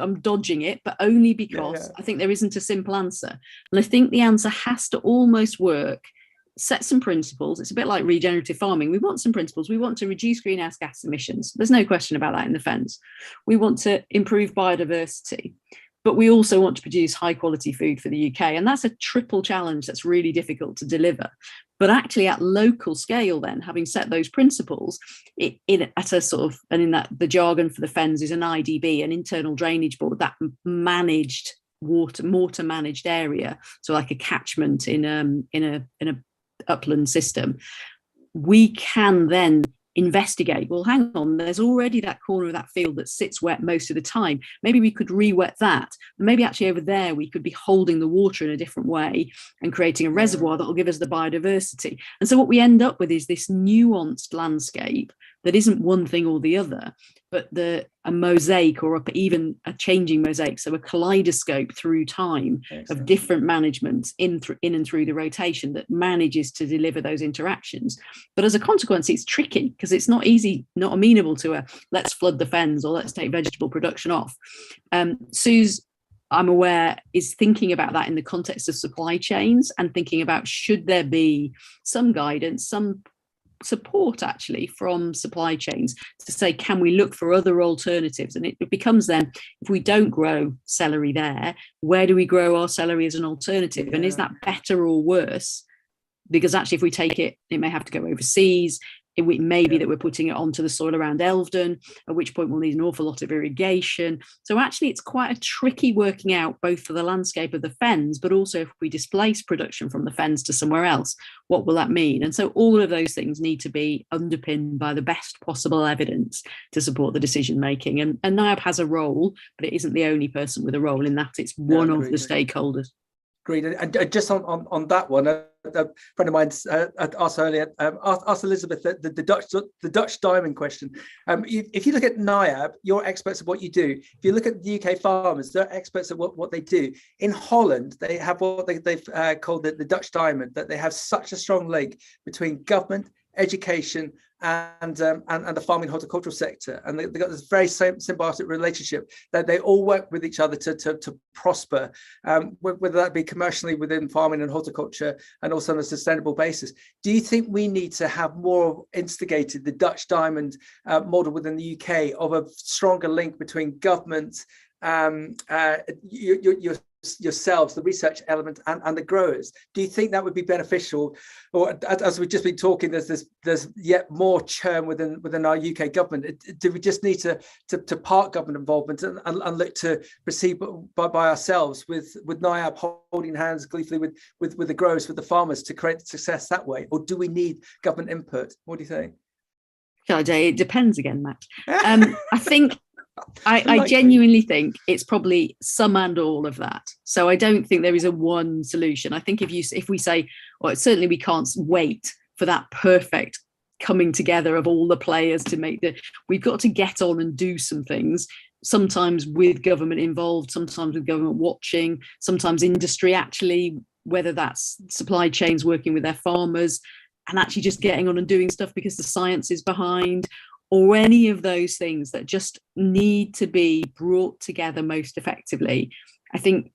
B: I'm dodging it, but only because I think there isn't a simple answer. And I think the answer has to almost work. Set some principles. It's a bit like regenerative farming. We want some principles. We want to reduce greenhouse gas emissions. There's no question about that in the fens. We want to improve biodiversity, but we also want to produce high quality food for the UK. And that's a triple challenge that's really difficult to deliver. But actually at local scale then, having set those principles, at a sort of, and in that the jargon for the fens is an IDB, an internal drainage board, that managed water managed area. So like a catchment in a upland system, we can then investigate, well, hang on, there's already that corner of that field that sits wet most of the time. Maybe we could re-wet that. Maybe actually over there we could be holding the water in a different way and creating a reservoir that will give us the biodiversity. And so what we end up with is this nuanced landscape that isn't one thing or the other, but a mosaic or even a changing mosaic, so a kaleidoscope through time of different managements in and through the rotation that manages to deliver those interactions. But as a consequence, it's tricky because it's not easy, not amenable to let's flood the fens or let's take vegetable production off. Suze, I'm aware, is thinking about that in the context of supply chains and thinking about should there be some guidance, some support actually from supply chains to say, can we look for other alternatives? And it becomes then, if we don't grow celery there, where do we grow our celery as an alternative? And is that better or worse? Because actually if we take it, it may have to go overseas. it may be that we're putting it onto the soil around Elvedon, at which point we'll need an awful lot of irrigation. So actually it's quite a tricky working out, both for the landscape of the fens, but also if we displace production from the fens to somewhere else, what will that mean? And so all of those things need to be underpinned by the best possible evidence to support the decision making. And NIAB has a role, but it isn't the only person with a role in that. It's one of the stakeholders.
A: Agreed. And just on that one, a friend of mine asked earlier, asked Elizabeth the Dutch diamond question. If you look at NIAB, you're experts of what you do. If you look at the UK farmers, they're experts at what they do. In Holland, they have what they've called the Dutch diamond, that they have such a strong link between government, education, and the farming horticultural sector, and they've got this very symbiotic relationship that they all work with each other to prosper, whether that be commercially within farming and horticulture, and also on a sustainable basis. Do you think we need to have more instigated the Dutch diamond model within the UK, of a stronger link between government, yourselves, the research element, and the growers? Do you think that would be beneficial? Or, as we've just been talking, there's yet more churn within our UK government. Do we just need to park government involvement and look to proceed by ourselves, with NIAB holding hands gleefully with the growers, with the farmers, to create success that way? Or do we need government input? What do you think?
B: It depends again, Matt. I think I genuinely think it's probably some and all of that. So I don't think there is a one solution. I think if we say, well, certainly we can't wait for that perfect coming together of all the players to make we've got to get on and do some things, sometimes with government involved, sometimes with government watching, sometimes industry actually, whether that's supply chains working with their farmers and actually just getting on and doing stuff because the science is behind, or any of those things that just need to be brought together most effectively. I think,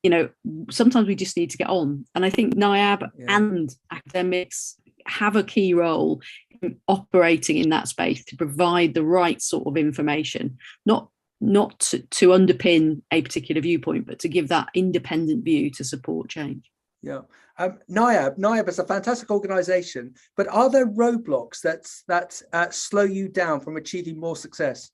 B: sometimes we just need to get on. And I think NIAB and academics have a key role in operating in that space to provide the right sort of information, not to underpin a particular viewpoint, but to give that independent view to support change.
A: Yeah. NIAB is a fantastic organisation, but are there roadblocks that slow you down from achieving more success?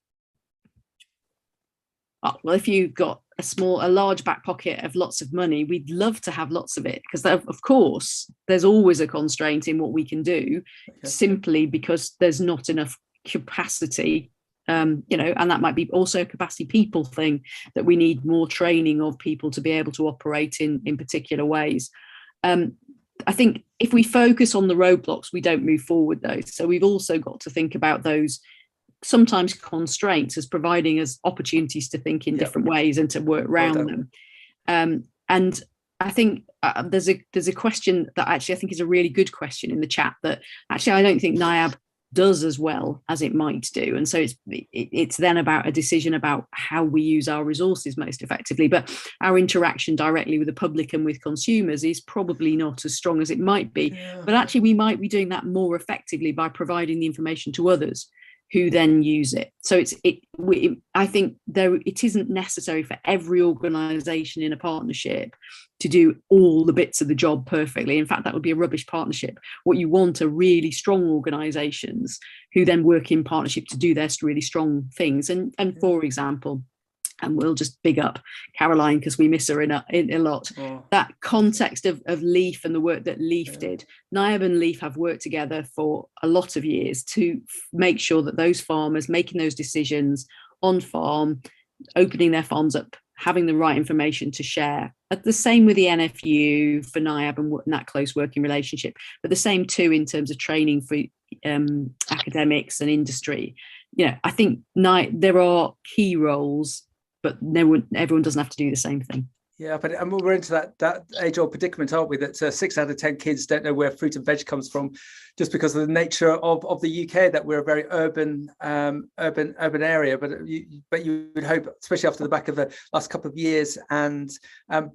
B: Well, if you've got a large back pocket of lots of money, we'd love to have lots of it, because of course there's always a constraint in what we can do, simply because there's not enough capacity. And that might be also a capacity people thing, that we need more training of people to be able to operate in particular ways. I think if we focus on the roadblocks, we don't move forward though. So we've also got to think about those sometimes constraints as providing us opportunities to think in different ways and to work around them. And I think there's a question that actually I think is a really good question in the chat, that actually I don't think NIAB does as well as it might do, and so it's then about a decision about how we use our resources most effectively. But our interaction directly with the public and with consumers is probably not as strong as it might be. But actually we might be doing that more effectively by providing the information to others who then use it. So I think it isn't necessary for every organisation in a partnership to do all the bits of the job perfectly. In fact, that would be a rubbish partnership. What you want are really strong organisations who then work in partnership to do their really strong things. And for example, and we'll just big up Caroline because we miss her in a lot. That context of LEAF and the work that LEAF did. NIAB and LEAF have worked together for a lot of years to make sure that those farmers making those decisions on farm, opening their farms up, having the right information to share. The same with the NFU for NIAB and that close working relationship, but the same too in terms of training for academics and industry. I think there are key roles, but everyone doesn't have to do the same thing.
A: Yeah, but we're into that age-old predicament, aren't we? That 6 out of 10 kids don't know where fruit and veg comes from, just because of the nature of the UK, that we're a very urban area. But you would hope, especially after the back of the last couple of years, and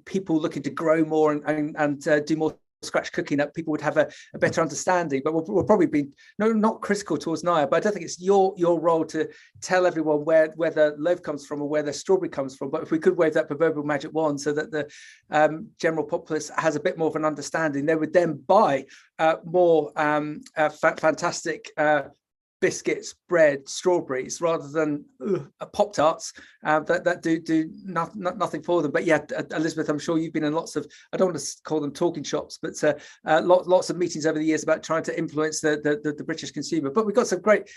A: people looking to grow more and do more scratch cooking, that people would have a better understanding. But we'll probably be not critical towards NIAB, but I don't think it's your role to tell everyone where the loaf comes from or where the strawberry comes from. But if we could wave that proverbial magic wand so that the general populace has a bit more of an understanding, they would then buy more fantastic biscuits, bread, strawberries, rather than Pop-Tarts that do nothing for them. But yeah, Elizabeth, I'm sure you've been in lots of, I don't want to call them talking shops, but lots of meetings over the years about trying to influence the British consumer. But we've got some great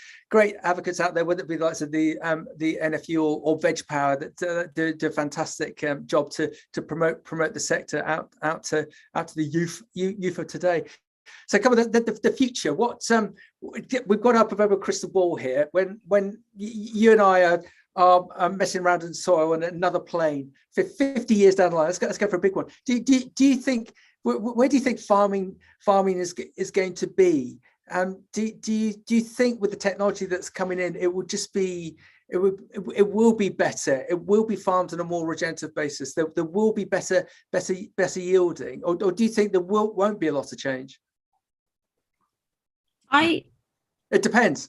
A: advocates out there, whether it be the likes of the NFU or Veg Power, that do a fantastic job to promote the sector out to the youth of today. So cover the future. What we've got our proverbial crystal ball here. When you and I are messing around in soil on another plane for 50 years down the line, let's go for a big one. Do you think, where do you think farming is going to be? Do you think with the technology that's coming in, it will just be, it will be better? It will be farmed on a more regenerative basis. There will be better yielding, or do you think there won't be a lot of change? It depends.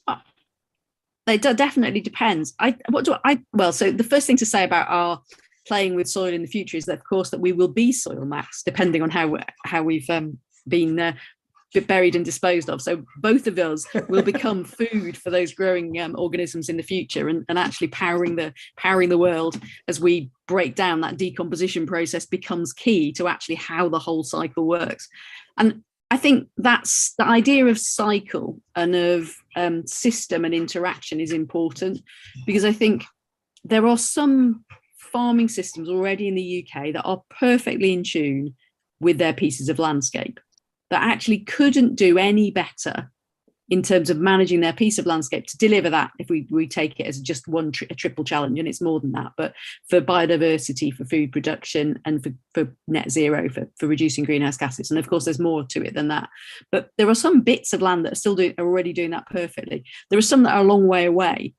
B: It definitely depends. Well, so the first thing to say about our playing with soil in the future is that, of course, that we will be soil maps, depending on how we've been buried and disposed of. So both of us will become food for those growing organisms in the future, and actually powering the world as we break down. That decomposition process becomes key to actually how the whole cycle works. And I think that's the idea of cycle and of system and interaction is important, because I think there are some farming systems already in the UK that are perfectly in tune with their pieces of landscape, that actually couldn't do any better in terms of managing their piece of landscape to deliver that, if we take it as just a triple challenge, and it's more than that, but for biodiversity, for food production, and for net zero, for reducing greenhouse gases. And of course, there's more to it than that. But there are some bits of land that are already doing that perfectly. There are some that are a long way away.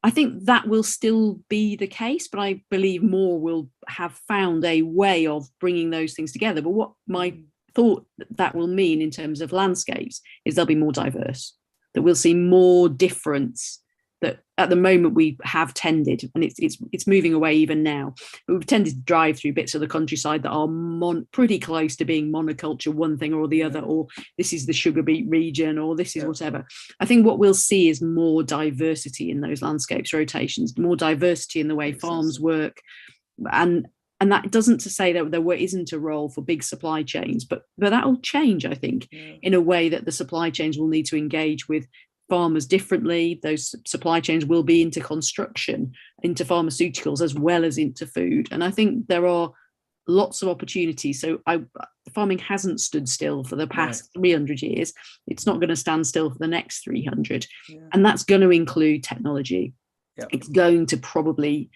B: I think that will still be the case, but I believe more will have found a way of bringing those things together. But what my thought that will mean in terms of landscapes is they'll be more diverse, that we'll see more difference. That at the moment we have tended, and it's moving away even now, but we've tended to drive through bits of the countryside that are pretty close to being monoculture, one thing or the other, or this is the sugar beet region, or this is whatever. I think what we'll see is more diversity in those landscapes rotations, more diversity in the way farms work, and that doesn't to say that there isn't a role for big supply chains, but that will change, I think, in a way that the supply chains will need to engage with farmers differently. Those supply chains will be into construction, into pharmaceuticals, as well as into food. And I think there are lots of opportunities. So farming hasn't stood still for the past 300 years. It's not going to stand still for the next 300. And that's going to include technology. It's going to probably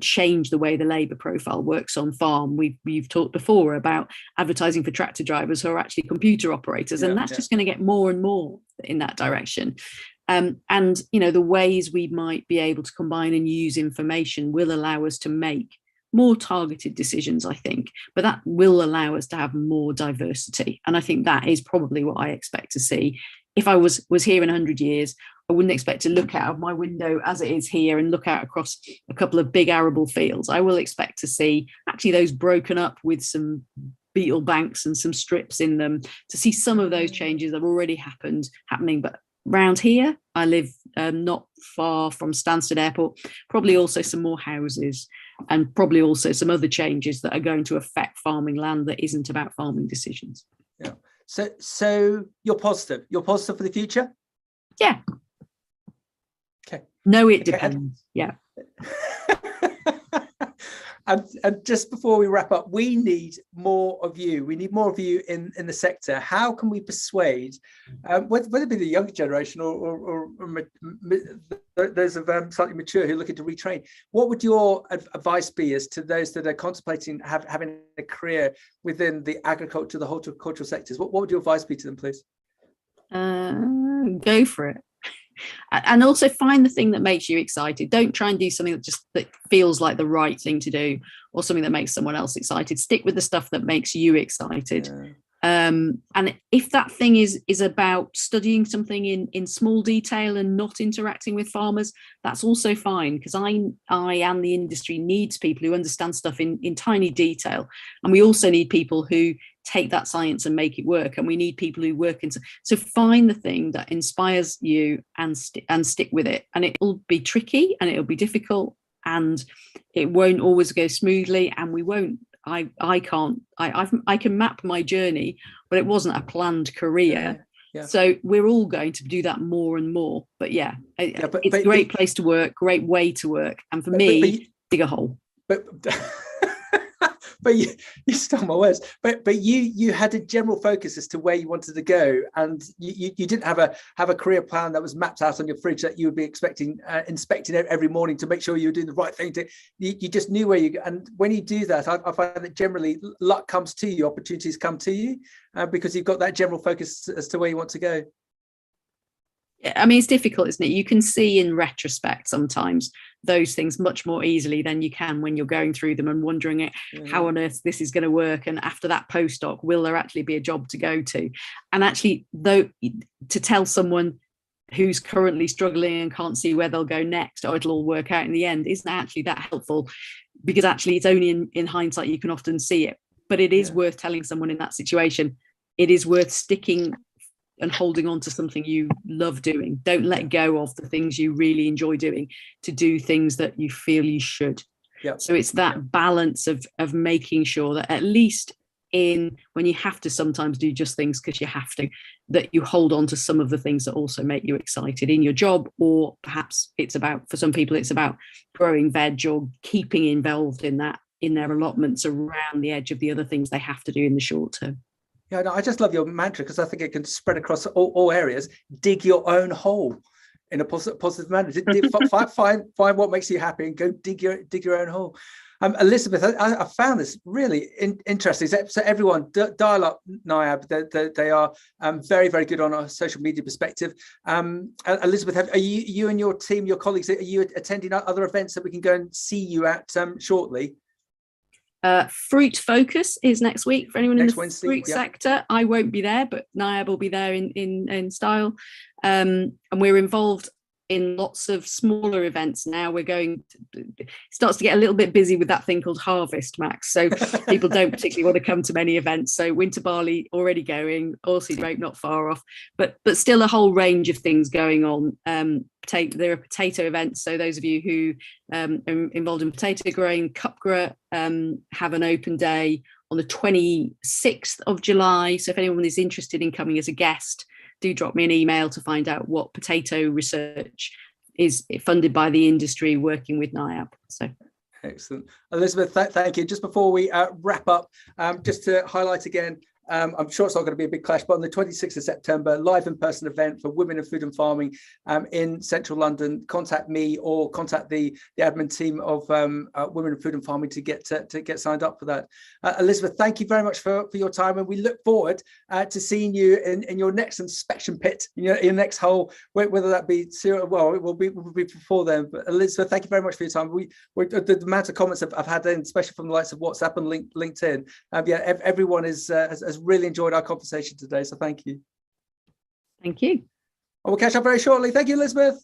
B: change the way the labour profile works on farm. We've talked before about advertising for tractor drivers who are actually computer operators, and that's just going to get more and more in that direction. And the ways we might be able to combine and use information will allow us to make more targeted decisions, I think, but that will allow us to have more diversity. And I think that is probably what I expect to see. If I was here in 100 years, I wouldn't expect to look out of my window as it is here and look out across a couple of big arable fields. I will expect to see actually those broken up with some beetle banks and some strips in them, to see some of those changes that have already happening. But around here, I live not far from Stansted Airport, probably also some more houses, and probably also some other changes that are going to affect farming land that isn't about farming decisions.
A: Yeah. So you're positive. You're positive for the future?
B: Yeah.
A: Okay.
B: No, it depends. Yeah.
A: And just before we wrap up, we need more of you. We need more of you in the sector. How can we persuade, whether it be the younger generation or those of slightly mature who are looking to retrain? What would your advice be as to those that are contemplating having a career within the agriculture, the horticultural sectors? What would your advice be to them, please?
B: Go for it. And also find the thing that makes you excited. Don't try and do something that feels like the right thing to do, or something that makes someone else excited. Stick with the stuff that makes you excited. And if that thing is about studying something in small detail and not interacting with farmers, that's also fine, because I and the industry needs people who understand stuff in tiny detail. And we also need people who take that science and make it work, and we need people who work in. So find the thing that inspires you and stick with it, and it'll be tricky and it'll be difficult and it won't always go smoothly, and we won't. I can map my journey, but it wasn't a planned career. Yeah. So we're all going to do that more and more. But it's a great place to work, great way to work, and for me, dig a hole.
A: But you stole my words. But you had a general focus as to where you wanted to go, and you didn't have a career plan that was mapped out on your fridge that you would be inspecting every morning to make sure you were doing the right thing. You just knew where you go. And when you do that, I find that generally luck comes to you, opportunities come to you, because you've got that general focus as to where you want to go.
B: I mean, it's difficult, isn't it? You can see in retrospect sometimes those things much more easily than you can when you're going through them and wondering how on earth this is going to work. And after that postdoc, will there actually be a job to go to? And actually, though, to tell someone who's currently struggling and can't see where they'll go next, or it'll all work out in the end, isn't actually that helpful, because actually it's only in hindsight you can often see it. But it is worth telling someone in that situation, it is worth sticking and holding on to something you love doing. Don't let go of the things you really enjoy doing to do things that you feel you should. So it's that balance of making sure that at least when you have to sometimes do just things because you have to, that you hold on to some of the things that also make you excited in your job, or perhaps for some people it's about growing veg or keeping involved in their allotments around the edge of the other things they have to do in the short term.
A: Yeah, no, I just love your mantra because I think it can spread across all areas. Dig your own hole in a positive manner. Find what makes you happy and go dig your own hole. Elizabeth, I found this really interesting. So everyone, dial up NIAB. They are very, very good on a social media perspective. Elizabeth, are you and your team, your colleagues, are you attending other events that we can go and see you at shortly?
B: Fruit Focus is next week for anyone in the
A: Wednesday,
B: fruit sector. I won't be there, but NIAB will be there in style, and we're involved in lots of smaller events now. It starts to get a little bit busy with that thing called Harvest, Max, so people don't particularly want to come to many events. So winter barley already going, oilseed rape not far off, but still a whole range of things going on. There are potato events, so those of you who are involved in potato growing, Cupgra have an open day on the 26th of July. So if anyone is interested in coming as a guest, do drop me an email to find out what potato research is funded by the industry working with NIAB. So
A: excellent. Elizabeth, thank you. Just before we wrap up, just to highlight again, I'm sure it's not going to be a big clash, but on the 26th of September, live in-person event for women in food and farming in central London. Contact me or contact the admin team of Women in Food and Farming to get signed up for that. Elizabeth, thank you very much for your time, and we look forward to seeing you in your next inspection pit, in your next hole, whether that be well, it will be before then. But Elizabeth, thank you very much for your time. The amount of comments I've had in, especially from the likes of WhatsApp and LinkedIn, everyone has really enjoyed our conversation today, so thank you.
B: Thank you.
A: We'll catch up very shortly. Thank you, Elizabeth.